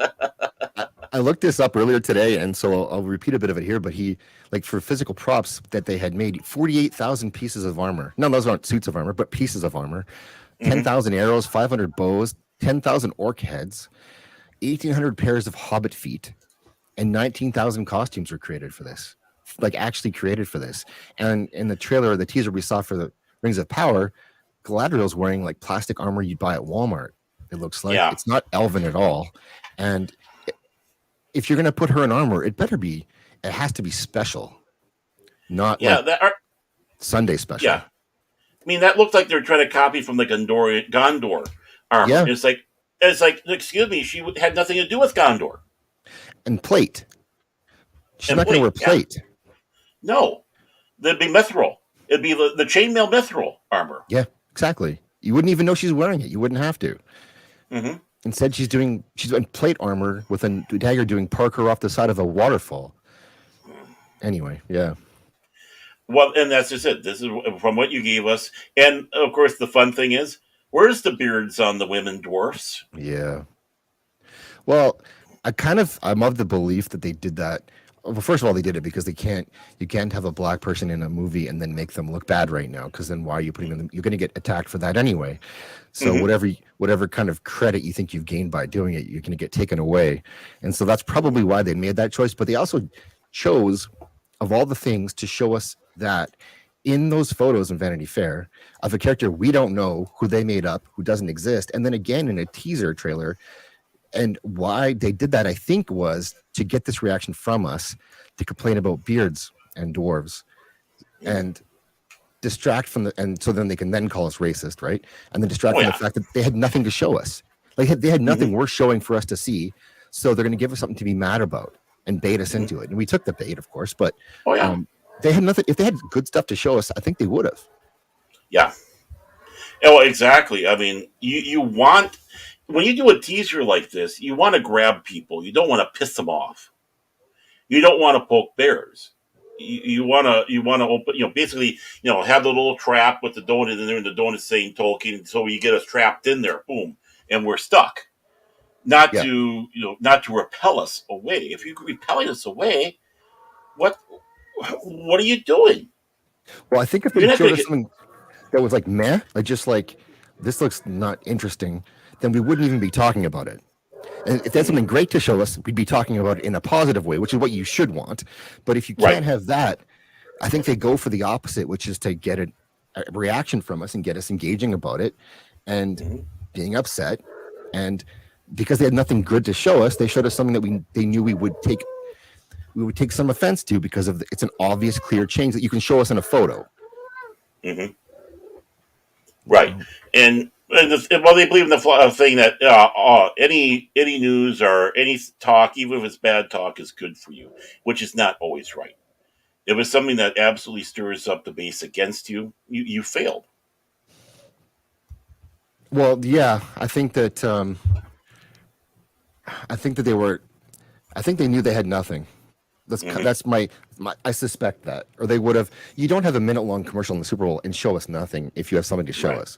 I looked this up earlier today, and so I'll repeat a bit of it here. But he, like, for physical props that they had made, 48,000 pieces of armor. No, those aren't suits of armor, but pieces of armor. Mm-hmm. 10,000 arrows, 500 bows, 10,000 orc heads, 1,800 pairs of hobbit feet, and 19,000 costumes were created for this. Like, actually created for this. And in the trailer or the teaser we saw for the Rings of Power, Galadriel's wearing like plastic armor you'd buy at Walmart. It looks like Yeah, it's not elven at all. And if you're going to put her in armor, it has to be special, not yeah, like that are, Sunday special. yeah. I mean, that looked like they were trying to copy from the Gondor armor. Yeah. It's like, excuse me, she had nothing to do with Gondor And plate. She's and not going to wear plate. Yeah, plate. no, that'd be mithril. It'd be the chainmail mithril armor. Yeah, exactly. You wouldn't even know she's wearing it. You wouldn't have to. Mm-hmm. Instead, she's in plate armor with a dagger doing Parker off the side of a waterfall. Anyway, yeah. Well, and that's just it. This is from what you gave us, and of course, the fun thing is, where's the beards on the women dwarfs? Yeah. Well, I'm of the belief that they did that. Well, first of all, they did it because you can't have a black person in a movie and then make them look bad right now. Because then why are you putting them? You're going to get attacked for that anyway. So Mm-hmm. whatever kind of credit you think you've gained by doing it, you're going to get taken away. And so that's probably why they made that choice. But they also chose, of all the things, to show us that in those photos in Vanity Fair of a character we don't know, who they made up, who doesn't exist, and then again in a teaser trailer. And why they did that, I think, was to get this reaction from us to complain about beards and dwarves and distract from and so then they can then call us racist, right? And then distract Oh from the yeah. fact that they had nothing to show us. They had nothing Mm-hmm. worth showing for us to see. So they're going to give us something to be mad about and bait us Mm-hmm. into it. And we took the bait, of course, but Oh yeah. they had nothing. If they had good stuff to show us, I think they would have. Yeah. Oh, exactly. I mean, you want when you do a teaser like this, you want to grab people. You don't want to piss them off. You don't want to poke bears. You want to open, basically, have the little trap with the donut in there, and the donut saying Tolkien, so you get us trapped in there, boom, and we're stuck. Not Yeah. to not to repel us away. If you're repelling us away, what what are you doing? Well, I think if You're they not showed going to us get. something that was like meh, like just like this looks not interesting, then we wouldn't even be talking about it. And if that's something Mhm. great to show us, we'd be talking about it in a positive way, which is what you should want. But if you Right. can't have that, I think they go for the opposite, which is to get a reaction from us and get us engaging about it and Mhm. being upset. And because they had nothing good to show us, they showed us something that they knew we would take some offense to because it's an obvious, clear change that you can show us in a photo. Mhm. Right. So Well, they believe in the thing that any news or any talk, even if it's bad talk, is good for you, which is not always right. If it's something that absolutely stirs up the base against you, you failed. well, yeah, I think that they were I think they knew they had nothing. Hmm. That's my I suspect that, or they would have. You don't have a minute long commercial in the Super Bowl and show us nothing if you have something to show Right. us.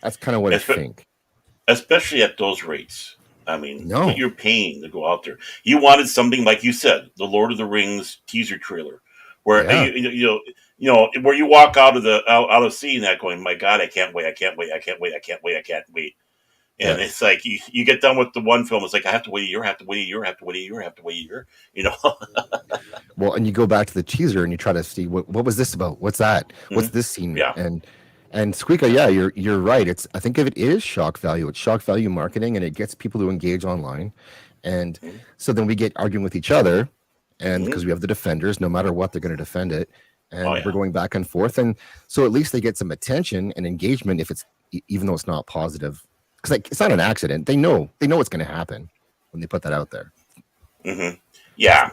That's kind of what I Espe- think. Especially at those rates. I mean, what No, you're paying to go out there. You wanted something like you said, the Lord of the Rings teaser trailer, where yeah, where you walk out of seeing that, going, "My God, I can't wait! I can't wait! I can't wait! I can't wait! I can't wait!" yeah. And it's like you get done with the one film, it's like I have to wait a year, I have to wait a year, I have to wait a year, I have to wait a year. You know. Well, and you go back to the teaser and you try to see what was this about? What's that? What's Mhm. this scene? Yeah. And Squeaka, yeah, you're right. It's I think of it is shock value. It's shock value marketing, and it gets people to engage online. And Mhm. so then we get arguing with each other, and Mhm. because we have the defenders, no matter what, they're going to defend it, Oh and we're yeah. going back and forth. And so at least they get some attention and engagement if it's even though it's not positive, because like it's not an accident. They know what's going to happen when they put that out there. Hmm. Yeah.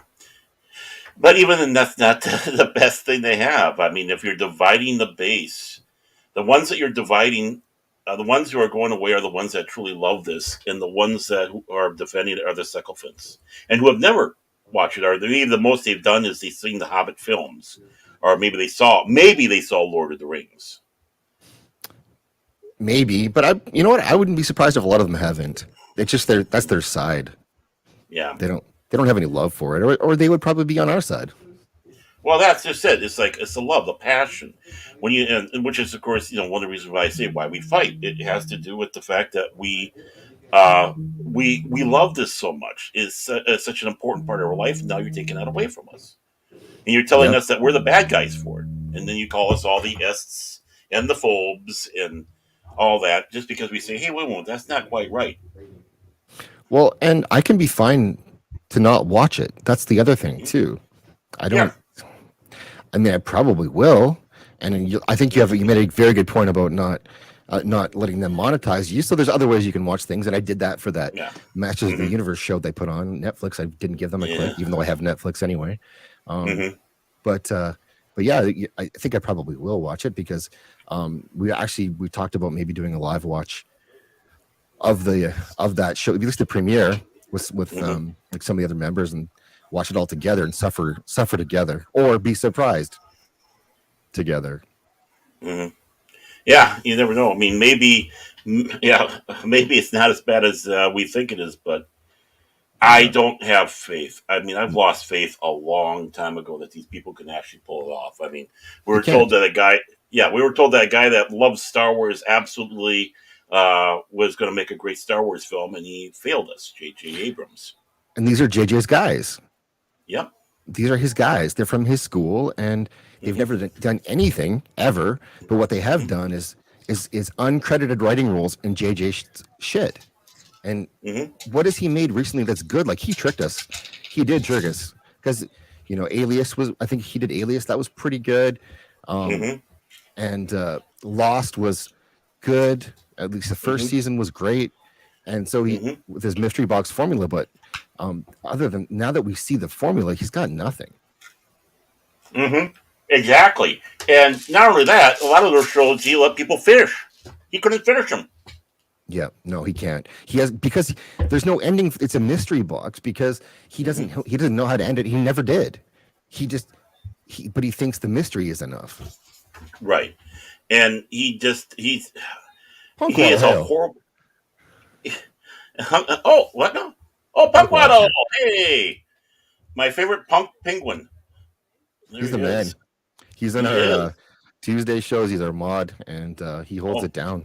But even then, that's not the best thing they have. I mean, if you're dividing the base, the ones that you're dividing, the ones who are going away are the ones that truly love this, and the ones that are defending it are the sycophants, and who have never watched it. Or maybe the most they've done is they've seen the Hobbit films, or maybe they saw Lord of the Rings. Maybe, but you know what? I wouldn't be surprised if a lot of them haven't. It's just that's their side. Yeah. They don't have any love for it, or they would probably be on our side. Well, that's just it. It's like it's the love, the passion. When you and which is of course one of the reasons why I say why we fight. It has to do with the fact that we love this so much. It's such an important part of our life. And now you're taking that away from us, and you're telling Yep. us that we're the bad guys for it, and then you call us all the ests and the phobes and all that just because we say, hey, wait, that's not quite right. Well, and I can be fine to not watch it. That's the other thing Mhm. too. I Yeah. don't. I mean, I probably will, and I think you made a very good point about not letting them monetize you. So there's other ways you can watch things, and I did that for that Yeah. Masters of the Hmm. Universe show they put on Netflix. I didn't give them a click, Yeah. even though I have Netflix anyway. Um, Hmm. but but yeah, I think I probably will watch it because we talked about maybe doing a live watch of that show, at least the premiere with Hmm. like some of the other members, and watch it all together and suffer together, or be surprised together. Hmm. Yeah, you never know. I mean, maybe, yeah, maybe it's not as bad as we think it is, but I Yeah. don't have faith. I mean, I've lost faith a long time ago that these people can actually pull it off. I mean, we They were told can't. that a guy, yeah, we were told that a guy that loves Star Wars absolutely was going to make a great Star Wars film, and he failed us, J.J. Abrams. And these are JJ's guys. Yep. These are his guys. They're from his school, and they've Hmm. never done anything ever. But what they have Hmm. done is uncredited writing roles in JJ shit. And Hmm. what has he made recently that's good? Like, he tricked us. He did trick us because Alias was. I think he did Alias. That was pretty good. Um, Hmm. and Lost was good. At least the first Hmm. season was great. And so he Hmm. with his mystery box formula, but other than now that we see the formula, he's got nothing. Hmm. Exactly. And not only that, a lot of those shows he let people finish. He couldn't finish them. Yeah, no, he can't. He has because there's no ending. It's a mystery box because Hmm. he doesn't know how to end it. He never did. He just but he thinks the mystery is enough. Right. And he Punkwaddle is a Hale. horrible. Oh, what now? Oh, Punkwaddle. Punkwaddle! Hey, my favorite punk penguin. There He's he the man. is. He's in He our is. Tuesday shows. He's our mod, and he holds Oh, it down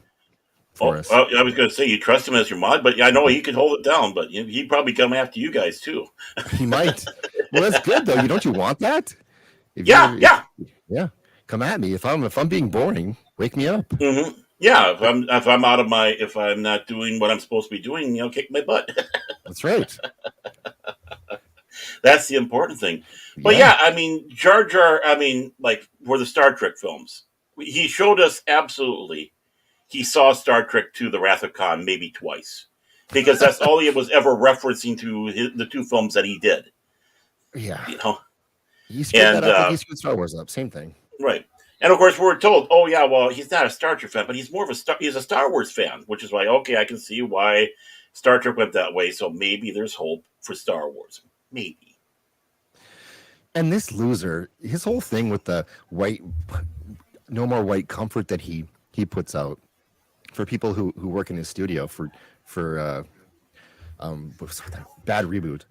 for oh. us. I was going to say you trust him as your mod, but yeah, I know he could hold it down. But he'd probably come after you guys too. He might. Well, that's good though. You don't you want that? Yeah, If yeah, yeah, come at me. If I'm being boring, wake me up. yeah. If I'm out of my if I'm not doing what I'm supposed to be doing, kick my butt. That's right. That's the important thing. But Yeah. yeah, I mean, Jar Jar. I mean, like for the Star Trek films, he showed us absolutely he saw Star Trek II: The Wrath of Khan maybe twice, because that's all he was ever referencing to the two films that he did. Yeah. You know, He screwed that and up like he screwed Star Wars up. Same thing. right, and of course we're told, oh yeah, well he's not a Star Trek fan, but he's more of he's a Star Wars fan, which is why okay, I can see why Star Trek went that way. So maybe there's hope for Star Wars, maybe. And this loser, his whole thing with the white, no more white comfort that he puts out for people who work in his studio for what was that? Bad Reboot.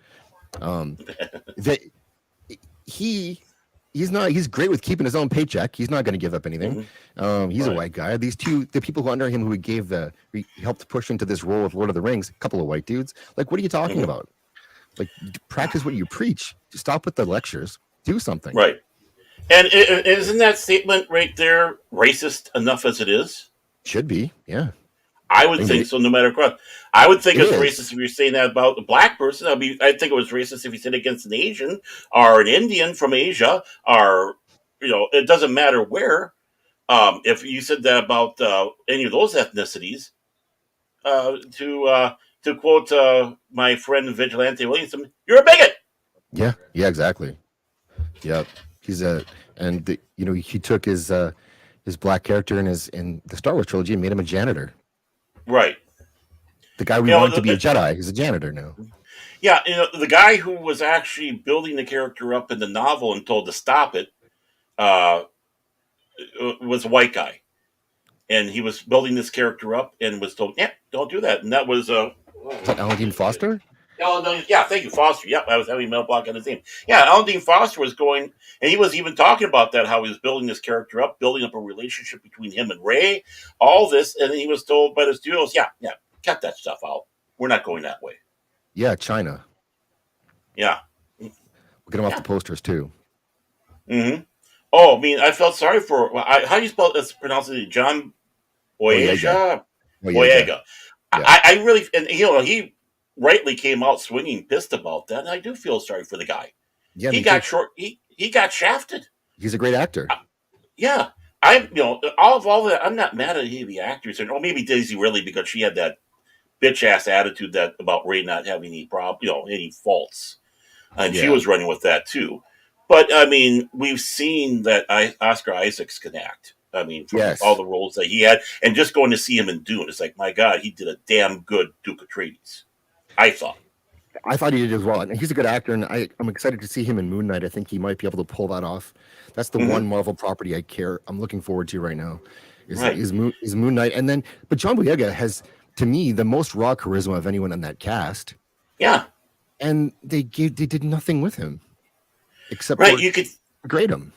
That he he's great with keeping his own paycheck. He's not going to give up anything. Hmm. He's a Right. white guy. The people who under him who he helped push into this role of Lord of the Rings, a couple of white dudes. Like, what are you talking Hmm. about? Like, practice what you preach. Stop with the lectures. Do something. Right. And isn't that statement right there racist enough as it is? Should be. Yeah. I I would mean, think so, no matter what. I would think it it's is. racist if you're saying that about a black person. I'd think it was racist if you said it against an Asian or an Indian from Asia, or it doesn't matter where. If you said that about any of those ethnicities, to quote my friend Vigilante Williamson, "You're a bigot." Yeah. Yeah. Exactly. Yep. He's a and he took his black character in the Star Wars trilogy and made him a janitor. Right. The guy we You know, wanted to be a Jedi is a janitor now. yeah. The guy who was actually building the character up in the novel and told to stop it uh, was a white guy, and he was building this character up and was told, "Yeah, don't do that." And that was Is that Alan Dean Foster? Oh, no, yeah, thank you, Foster. Yep, I was having a mental block on his name. Yeah, Alan Dean Foster was going, and he was even talking about that, how he was building this character up, building up a relationship between him and Ray, all this, and then he was told by the studios, yeah, yeah, cut that stuff out. We're not going that way. Yeah, China. Yeah, We'll get him off the yeah. posters too. Mm-hmm. Oh, I mean, I felt sorry for, how do you spell this, pronounce it? John Boyega. Boyega? Boyega. Boyega. Yeah. I really, and he rightly came out swinging, pissed about that, and I do feel sorry for the guy. Yeah, He me too. got short. He got shafted. He's a great actor. Yeah, all that. I'm not mad at any of the actors, and maybe Daisy really because she had that bitch ass attitude about Ray not having any any faults, and she Yeah. was running with that too. But I mean, we've seen that Oscar Isaacs can act. I mean, from all Yes, the roles that he had, and just going to see him in Dune, it's like, my God, he did a damn good Duke Atreides. I thought. I thought he did as well, and he's a good actor, and I'm excited to see him in Moon Knight. I think he might be able to pull that off. That's the Hmm. one Marvel property I'm looking forward to right now, Right. is Moon Knight, and then but John Boyega has to me the most raw charisma of anyone in that cast, Yeah. and they did nothing with him except Right. for You could. grade him.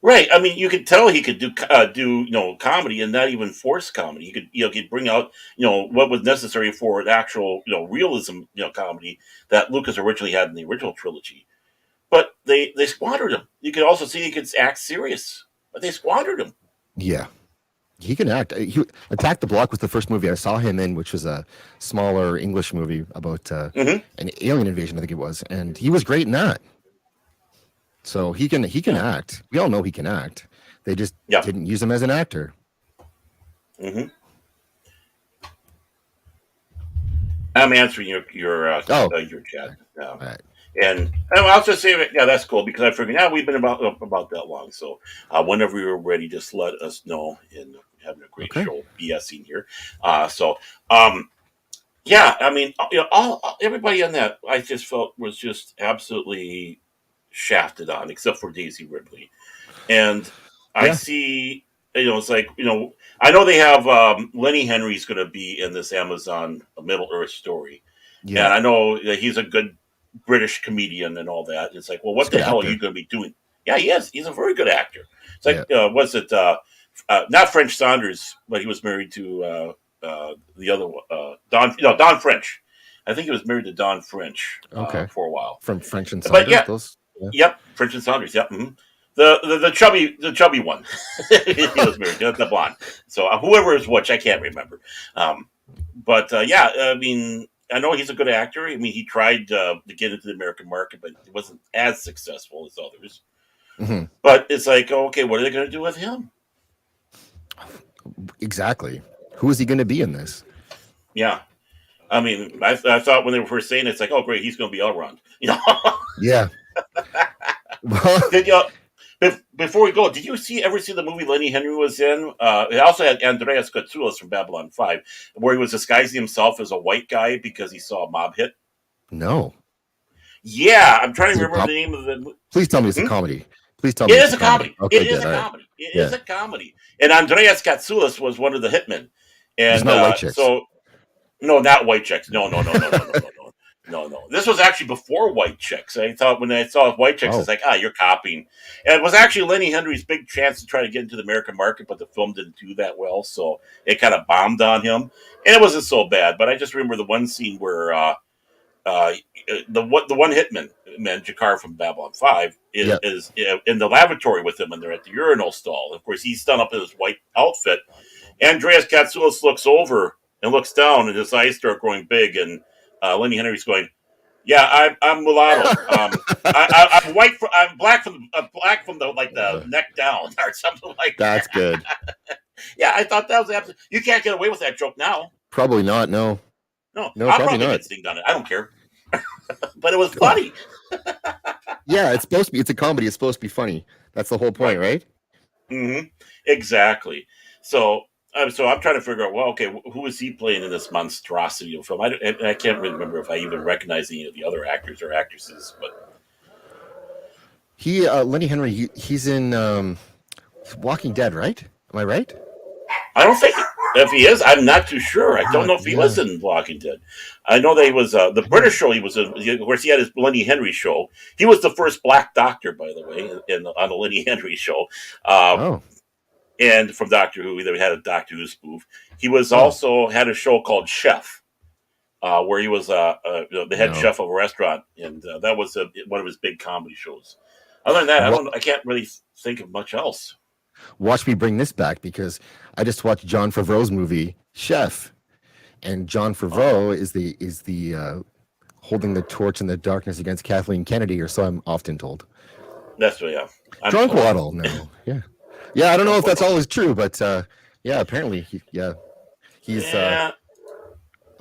Right. I mean, you could tell he could do comedy and not even force comedy. He could could bring out what was necessary for an actual realism comedy that Lucas originally had in the original trilogy. But they squandered him. You could also see he could act serious, but they squandered him. Yeah, he can act. Attack the Block was the first movie I saw him in, which was a smaller English movie about Hmm. an alien invasion, I think it was, and he was great in that. So he can Yeah. act. We all know he can act. They just Yeah. didn't use him as an actor. Hmm. I'm answering Oh, your chat. all right. And I'll just say, yeah, that's cool because I figured, yeah, we've been about that long. So whenever you're ready, just let us know. And having a great Okay. show, BSing here. So um, yeah, I mean, everybody on that, I just felt was just absolutely shafted on, except for Daisy Ridley. And I Yeah. see, it's like, I know they have Lenny Henry's going to be in this Amazon Middle Earth story, and Yeah. I know that he's a good British comedian and all that. It's like, well, He's what a the good hell are you actor. going to be doing? Yeah, he is. He's a very good actor. It's like, Yeah. was it not French Saunders, but he was married to the other one, Don? Don French. I think he was married to Don French Okay. for a while. From French and But Saunders. yeah, Those. Yeah. yep, French and Saunders. Yep. Mhm. The chubby one. He was married to the blonde. So whoever is which, I can't remember. But yeah, I mean, I know he's a good actor. I mean, he tried to get into the American market, but it wasn't as successful as others. Hmm. But it's like, okay, what are they going to do with him? Exactly. Who is he going to be in this? Yeah, I mean, I thought when they were first saying it, it's like, oh, great, he's going to be Elrond. Yeah. Well, Did you? Before we go, did you ever see the movie Lenny Henry was in? It also had Andreas Katsoulis from Babylon 5, where he was disguising himself as a white guy because he saw a mob hit. no. Yeah, I'm trying Is to it a remember the name of the. Please tell me it's a Hmm? comedy. Please tell It me it's is a a comedy. comedy. It Okay, is good. a All right. comedy. It is Yeah. a comedy. And Andreas Katsoulis was one of the hitmen. It's And not white chicks. so no, not White Chicks. No, no, no, no, no, no, no, no. No, no. This was actually before White Chicks. I thought when I saw White Chicks, it's Oh. like, you're copying. And it was actually Lenny Henry's big chance to try to get into the American market, but the film didn't do that well, so it kind of bombed on him. And it wasn't so bad, but I just remember the one scene where uh, the one hitman, man, Jakar from Babylon 5, is, Yeah. is in the lavatory with him, and they're at the urinal stall. Of course, he's done up in his white outfit. Andreas Katsoulis looks over and looks down, and his eyes start growing big. And Lenny Henry's going, "Yeah, I'm mulatto. I'm white. I'm black from the Uh, neck down, or something like that's that." good. Yeah, I thought that was absolutely. You can't get away with that joke now. Probably not. No. No, No, I'll probably probably not. get stinged on it. I don't care. But it was Oh, funny. yeah, it's supposed to be. It's a comedy. It's supposed to be funny. That's the whole point, Right. right? Hmm. Exactly. So, so I'm trying to figure out. Well, okay, who is he playing in this monstrosity of film? I can't really remember if I even recognize any of the other actors or actresses. But Lenny Henry. He's in Walking Dead, right? Am I right? I don't think if he is, I'm not too sure. I don't know if he was Yeah. in Walking Dead. I know that he was the I know. British show. He was, of course, he had his Lenny Henry show. He was the first black doctor, by the way, on the Lenny Henry show. Uh, Oh. and from Doctor Who, they had a Doctor Who spoof. He was Oh. also had a show called Chef, where he was the head No. chef of a restaurant, and that was one of his big comedy shows. Other than that, Wa- I can't really think of much else. Watch me bring this back because I just watched John Favreau's movie Chef, and John Oh, Favreau is the holding the torch in the darkness against Kathleen Kennedy, or so I'm often told. that's what. Yeah, I'm Drunk told. Waddle, no, yeah, yeah. I don't know Drunk if that's Waddle. always true, but yeah, apparently, he's. Yeah,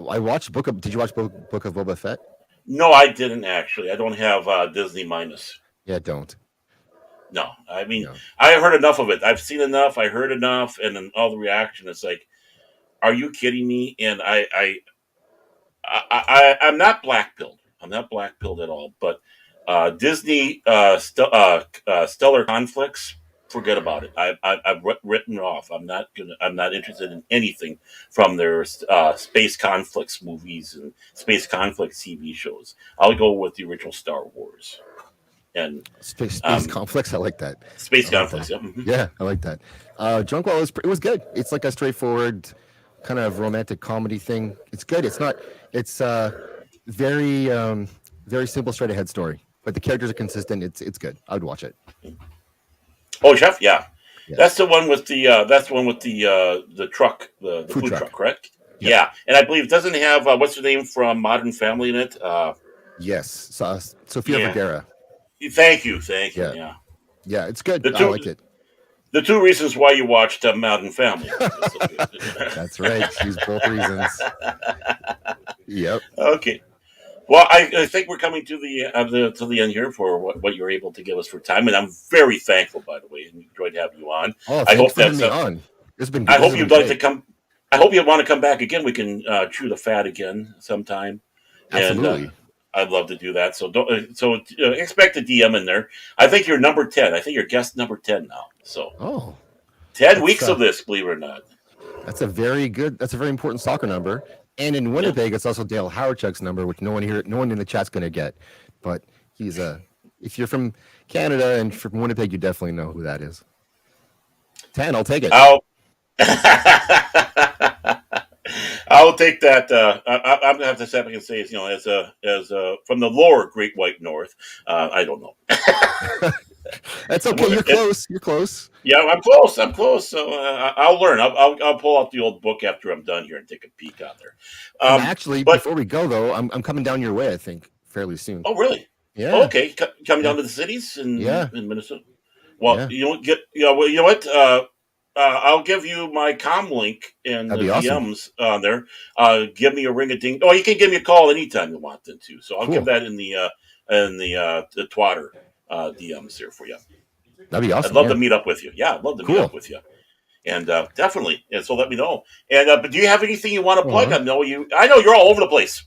I watched Book of. Did you watch Book of Boba Fett? no, I didn't actually. I don't have Disney minus. Yeah, don't. No, I mean, No. I heard enough of it. I've seen enough. I heard enough, and then all the reaction is like, "Are you kidding me?" And I'm not black pilled. I'm not black pilled at all. But Disney stellar conflicts, forget about it. I've written off. I'm not gonna. I'm not interested in anything from their space conflicts movies and space conflicts TV shows. I'll go with the original Star Wars and Space um, conflicts. I like that. I space like conflicts. that. Yeah. Mhm. Yeah, I like that. Drunk Well it was good. It's like a straightforward kind of romantic comedy thing. It's good. It's not. It's very very simple, straight ahead story. But the characters are consistent. It's good. I would watch it. Oh, chef. Yeah, Yeah. that's the one with the truck, the Food food truck. truck, correct? Yep. Yeah, and I believe it doesn't have what's her name from Modern Family in it. Yes. So, Sofia Yeah, Vergara. thank you. Yeah. Yeah, Yeah. It's good. the I two like it. the two reasons why you watched Modern Family. That's right. She's both reasons. Yep. Okay. Well, I think we're coming to the end here for what you're able to give us for time, and I'm very thankful, by the way, and enjoyed having you on. Oh, I thank you hope for having that's me on. This has been I good. This hope has been you'd like to great. come. I hope you want to come back again. We can chew the fat again sometime, and Absolutely. I'd love to do that. So don't. Expect a DM in there. I think you're number 10. I think you're guest number 10 now. So Oh, 10 weeks that's of this, believe it or not. that's a very good. That's a very important soccer number. And in Yeah. Winnipeg, it's also Dale Howardchuk's number, which no one in the chat's going to get. But he's a. If you're from Canada and from Winnipeg, you definitely know who that is. 10, I'll take it. I'll. I'll take that. I'm gonna have to step back and say, as from the lower Great White North. I don't know. That's okay. You're It, close. You're close. Yeah, I'm close. I'm close. So I'll learn. I'll pull out the old book after I'm done here and take a peek on there. And actually, But before we go though, I'm coming down your way. I think fairly soon. oh, really? Oh, Yeah. okay, coming Yeah. down to the cities Yeah. in Minnesota. Well, Yeah. you don't get. Yeah, well, you know what? I'll give you my com link in That'd the be awesome. DMs on there. Give me a ring a ding. Oh, you can give me a call anytime you want then too. So I'll give Cool. that in the Twatter DMs here for you. That'd be I'd awesome. love to Yeah. meet up with you. Yeah, I'd love to meet up Cool. with you. And definitely, and so let me know. And but do you have anything you want to plug? Uh-huh. I know you're all over the place.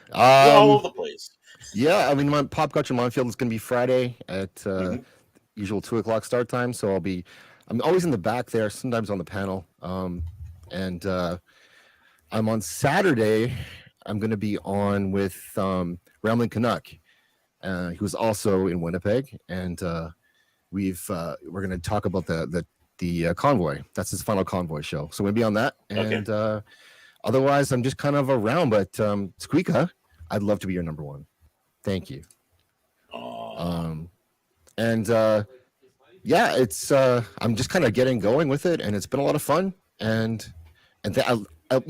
You're all Um. over the place. Yeah. I mean, my Pop Culture Monfield is going to be Friday at Hmm. usual 2 o'clock start time. So I'm always in the back there. Sometimes on the panel. And I'm on Saturday. I'm going to be on with Ramlin Canuck, who's also in Winnipeg, and we're going to talk about the convoy. That's his final convoy show. So we're going to be on that, Okay. and otherwise I'm just kind of around. But Squeaka, I'd love to be your number one. Thank you. Aw. Um, and yeah, it's I'm just kind of getting going with it, and it's been a lot of fun. And you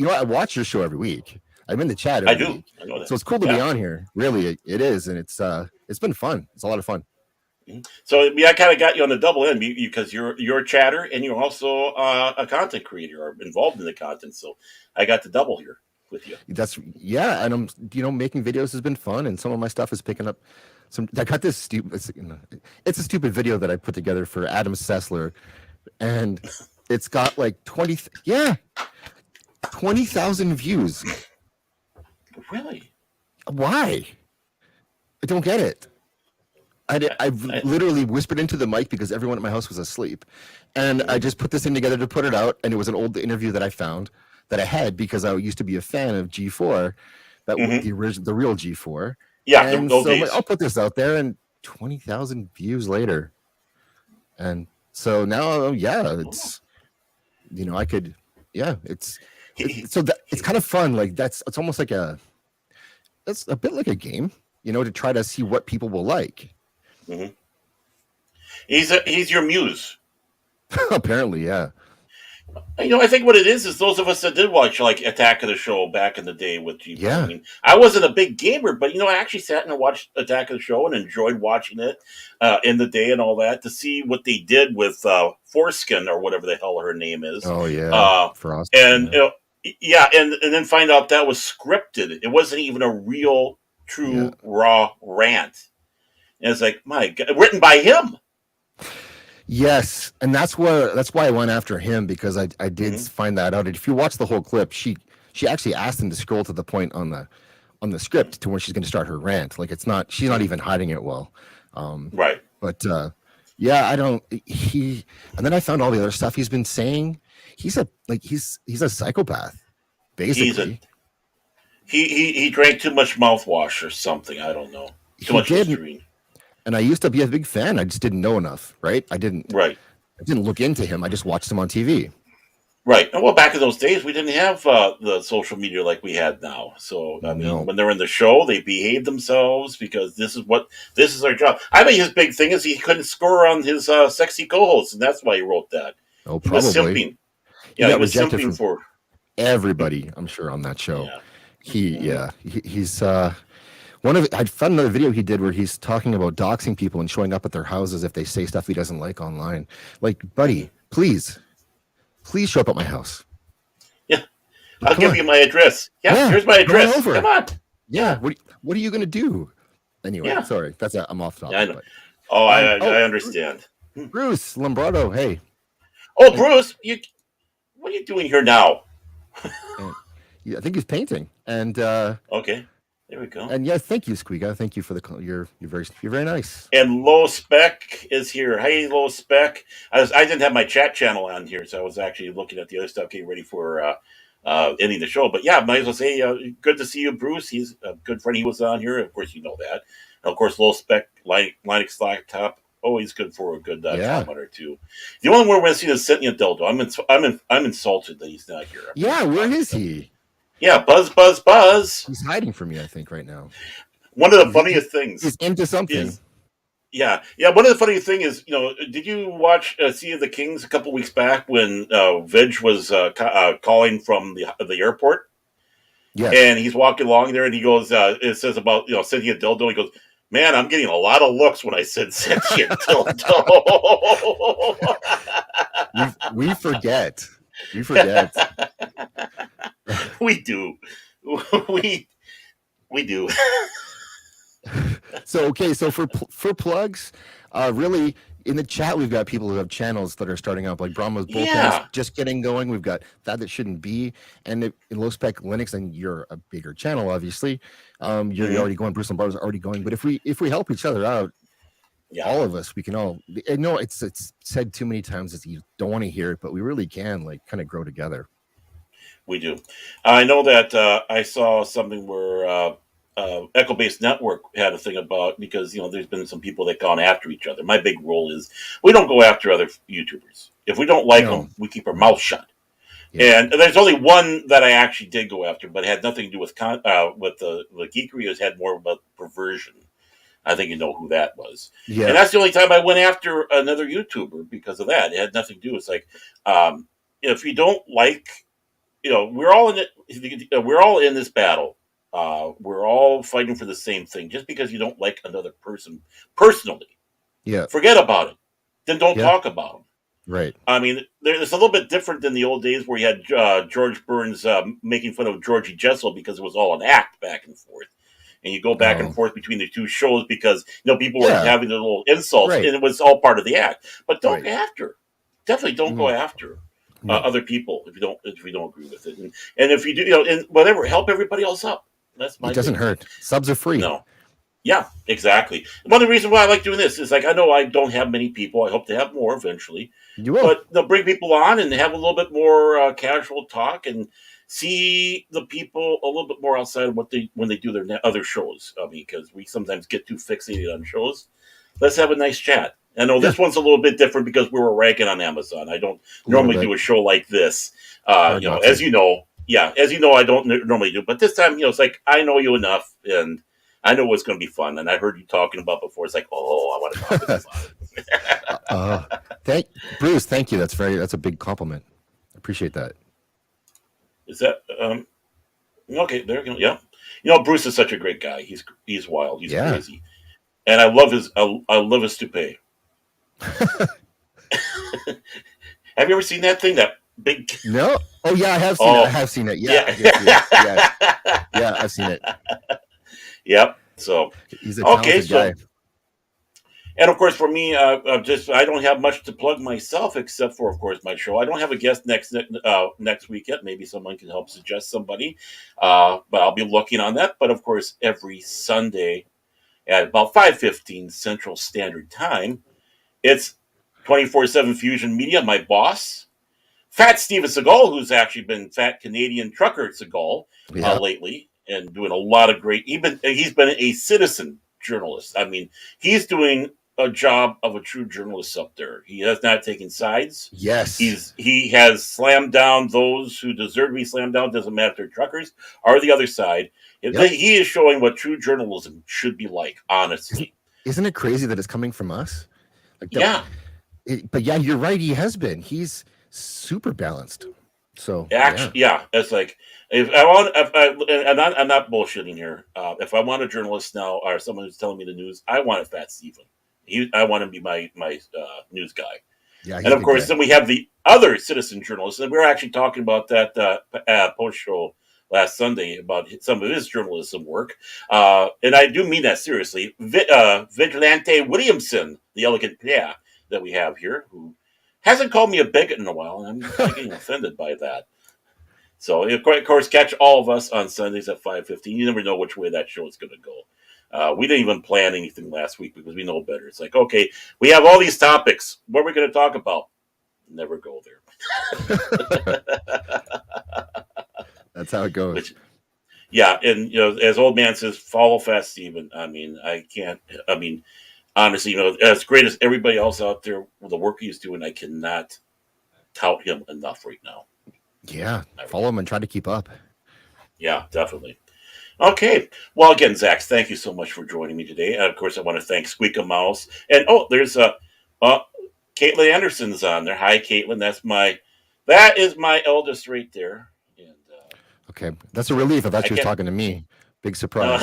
know, I watch your show every week. I'm in the chat I every do. week, I know that. so it's cool to be Yeah. on here. Really, it is, and it's been fun. It's a lot of fun. Mhm. So I kind of got you on the double end because you're a chatter and you're also a content creator or involved in the content. So I got the double here with you. That's yeah, and making videos has been fun, and some of my stuff is picking up. I got this stupid. It's a stupid video that I put together for Adam Sessler, and it's got like 20,000 views. Really? Why? I don't get it. I've I, literally whispered into the mic because everyone at my house was asleep, and I just put this thing together to put it out. And it was an old interview that I found that I had because I used to be a fan of G4, mhm. the real G4. Yeah, And those so I'm like, days. I'll put this out there, and 20,000 views later, and so now, yeah, Oh. it's I could, yeah, so that it's kind of fun. Like it's almost like it's a bit like a game, to try to see what people will like. Mhm. He's your muse. Apparently, yeah. I think what it is those of us that did watch like Attack of the Show back in the day with G4. I Yeah. mean, I wasn't a big gamer, but I actually sat and watched Attack of the Show and enjoyed watching it in the day and all that to see what they did with Foreskin or whatever the hell her name is. Oh yeah. Uh, Frost. and Yeah. yeah, and then find out that was scripted. It wasn't even a real, Yeah. true, raw rant. And it's like, my God, written by him. Yes, and that's why I went after him, because I did Mm-hmm. find that out. And if you watch the whole clip, she actually asked him to scroll to the point on the script to when she's going to start her rant. Like she's not even hiding it well. Right. But yeah, I don't. And then I found all the other stuff he's been saying. He's a psychopath, He's basically. he drank too much mouthwash or something. I don't know. Too He much did, Listerine. and I used to be a big fan. I just didn't know enough, right? Right. I didn't look into him. I just watched him on TV. Right. And well, back in those days, we didn't have the social media like we had now. So, I mean, No. when they're in the show, they behave themselves because this is their job. I think his big thing is he couldn't score on his sexy co-host, and that's why he wrote that. Oh, He was probably. simping. He Yeah, he got was rejected simping from for. everybody, I'm sure, on that show. Yeah. He's I found another video he did where he's talking about doxing people and showing up at their houses if they say stuff he doesn't like online. Like, buddy, please show up at my house. Yeah. I'll give you my address. Yeah, here's my address. Over. Come on. Yeah. What are you gonna do? Anyway, Yeah. sorry, I'm off topic. Yeah, I know. But, I understand. Bruce Lombardo, hey. Oh, Bruce, what are you doing here now? I think he's painting, and okay, there we go. And yeah, thank you, Squeega. Thank you for you're very nice. And Low Spec is here. Hey, Low Spec. I didn't have my chat channel on here, so I was actually looking at the other stuff, getting ready for ending the show. But yeah, might as well say good to see you, Bruce. He's a good friend. He was on here, of course, you know that. And of course, Low Spec Linux Laptop. Always good for a good comment or two. The only one we're going to see is Sentient Dildo. I'm insulted that he's not here. Where is he? Yeah, buzz. He's hiding from me, I think, right now. One of the funniest things. He's into something. Yeah. One of the funny things is, did you watch Sea of the Kings a couple weeks back when Veg was calling from the airport? Yeah. And he's walking along there, and he goes, it says about sentient dildo. He goes, man, I'm getting a lot of looks when I said sentient dildo. we forget. We forget. We do. We do. So for plugs, really in the chat we've got people who have channels that are starting up, like Brahma's Bullpen just getting going. We've got that shouldn't be, and in Low Spec Linux, and you're a bigger channel, obviously. You're already going. Bruce Lombardo's already going. But if we help each other out, all of us, we can all. I know it's said too many times that you don't want to hear it, but we really can kind of grow together. We do. I know that I saw something where Echo Based Network had a thing about, because there's been some people that gone after each other. My big rule is we don't go after other YouTubers. If we don't like them, we keep our mouth shut. Yeah. And there's only one that I actually did go after, but it had nothing to do with the geekery. It had more about perversion. I think you know who that was. Yeah. And that's the only time I went after another YouTuber because of that. It had nothing to do. It's like if you don't like, we're all in it. We're all in this battle. We're all fighting for the same thing. Just because you don't like another person personally, forget about it. Then don't talk about them. Right. I mean, it's a little bit different than the old days where you had George Burns making fun of Georgie Jessel because it was all an act back and forth. And you go back and forth between the two shows because people were having their little insults, and it was all part of the act. But don't go after. Definitely don't go after other people if you don't agree with it. And if you do, and whatever, help everybody else up. That's my. It doesn't hurt. Subs are free. No. Yeah, exactly. One of the reasons why I like doing this is I know I don't have many people. I hope to have more eventually. You will. But they'll bring people on and have a little bit more casual talk and see the people a little bit more outside of when they do their other shows. I mean, because we sometimes get too fixated on shows. Let's have a nice chat. I know this one's a little bit different because we were ranking on Amazon. I don't normally do a show like this. As you know, I don't normally do. But this time, it's like I know you enough, and I know what's going to be fun. And I heard you talking about before. It's like, I want to talk about it. Bruce, thank you. That's a big compliment. I appreciate that. Is that okay? There you go. Yeah, Bruce is such a great guy. He's wild. He's crazy, and I love his toupee. Have you ever seen that thing? That big? No. Oh yeah, I have seen it. I have seen it. Yeah. Yeah, I've seen it. Yep. So he's a talented guy. And of course, for me, just I don't have much to plug myself except for, of course, my show. I don't have a guest next week yet. Maybe someone can help suggest somebody, but I'll be looking on that. But of course, every Sunday at about 5:15 Central Standard Time, it's 24/7 Fusion Media. My boss, Fat Steven Seagal, who's actually been Fat Canadian Trucker Seagal Yeah. lately, and doing a lot of great. He's been a citizen journalist. I mean, he's doing a job of a true journalist up there. He has not taken sides. Yes. He has slammed down those who deserve to be slammed down. Doesn't matter if they're truckers or the other side. Yep. He is showing what true journalism should be like. Isn't, Honestly, isn't it crazy that it's coming from us? Like that. yeah. But yeah, you're right. He has been. He's super balanced. So Actually, yeah, it's like if I want, if I, and I'm not bullshitting here. If I want a journalist now or someone who's telling me the news, I want a Fat Stephen. I want him to be my news guy. yeah, he's And a of good course, guy. then we have the other citizen journalists, and we were actually talking about that post show last Sunday about some of his journalism work. And I do mean that seriously. Vigilante Williamson, the elegant player that we have here, who hasn't called me a bigot in a while, and I'm getting offended by that. So, of course, catch all of us on Sundays at 5:15. You never know which way that show is going to go. We didn't even plan anything last week because we know better. It's like, okay, we have all these topics. What are we going to talk about? Never go there. That's how it goes. Which, yeah, and as old man says, follow fast, Stephen. I mean, I can't. I mean, honestly, as great as everybody else out there, the work he's doing, I cannot tout him enough right now. Yeah, follow him and try to keep up. Yeah, definitely. Okay. Well, again, Zaxx, thank you so much for joining me today. And of course, I want to thank Squeak a Mouse. And there's uh, Caitlin Anderson's on there. Hi, Caitlin. That is my eldest right there. And Okay, that's a relief. I thought I she was can't. talking to me. Big No. surprise.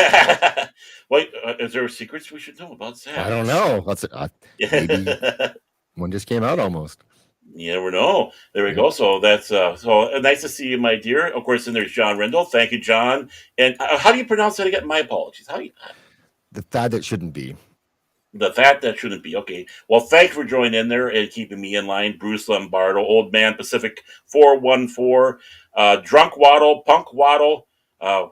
Wait, is there secrets we should know about I don't Zaxx? know. Maybe one just came out almost. You never know. There we Yep. go. So that's nice to see you, my dear. Of course, then there's John Rendell. Thank you, John. And how do you pronounce that again? My apologies. How do you, The thad that shouldn't be. that shouldn't be okay. Well, thank you for joining in there and keeping me in line. Bruce Lombardo, Old Man Pacific 414, Drunk Waddle, Punk Waddle.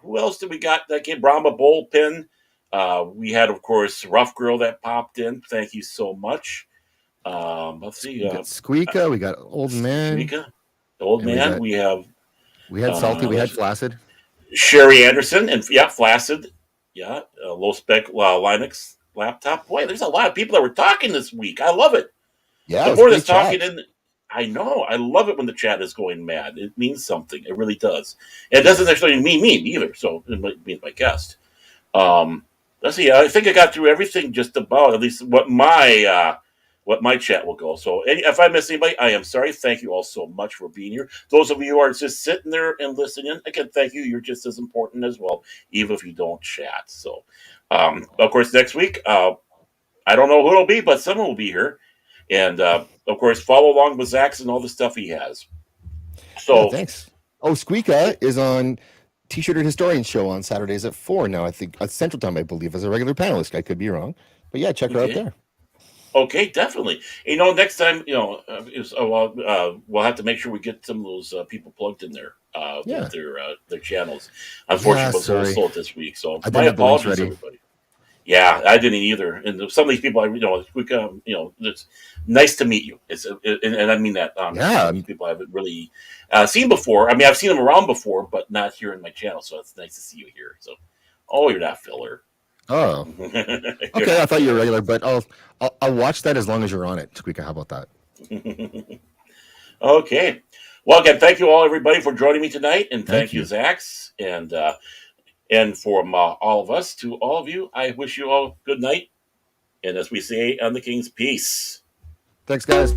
Who else did we got that came? Brahma Bullpen. We had, of course, Rough Girl that popped in. Thank you so much. Let's see. We got Squeaka. We got Old Man. Squeaka, the Old And Man. We have we had Salty. We had let's Flaccid. Sherry Anderson and yeah, Flaccid. Yeah, low spec Linux laptop. Boy, there's a lot of people that were talking this week. I love it. Yeah, The it was a more great that's talking chat. in, I know. I love it when the chat is going mad. It means something. It really does. And it doesn't Yes. necessarily mean me either. So it means my guest. Um, let's see. I think I got through everything just about at least what my chat will go. So if I miss anybody, I am sorry. Thank you all so much for being here. Those of you who are just sitting there and listening, again, thank you. You're just as important as well, even if you don't chat. So, of course, next week, I don't know who it'll be, but someone will be here. And of course, follow along with Zaxx and all the stuff he has. Yeah, So, thanks. Oh, Squeaka is on T-shirted Historian show on Saturdays at 4 now. I think at Central Time, I believe, as a regular panelist. I could be wrong, but yeah, check her out okay. there. Okay, definitely. Next time, we'll have to make sure we get some of those people plugged in there Yeah. with their channels. Yeah, Unfortunately, it was a little sorry. slow this week, so I my didn't have the links apologies, ready. everybody. Yeah, I didn't either. And some of these people, it's nice to meet you. And I mean that honestly. Yeah. Some of these people I haven't really seen before. I mean, I've seen them around before, but not here in my channel. So it's nice to see you here. So, oh, you're not filler. Oh, okay. I thought you were regular, but I'll watch that as long as you're on it, Squeaka. How about that? Okay. Well, again, thank you all, everybody, for joining me tonight, and Thank thank you, you. Zaxx, and from all of us to all of you, I wish you all good night, and as we say on the King's peace. Thanks, guys.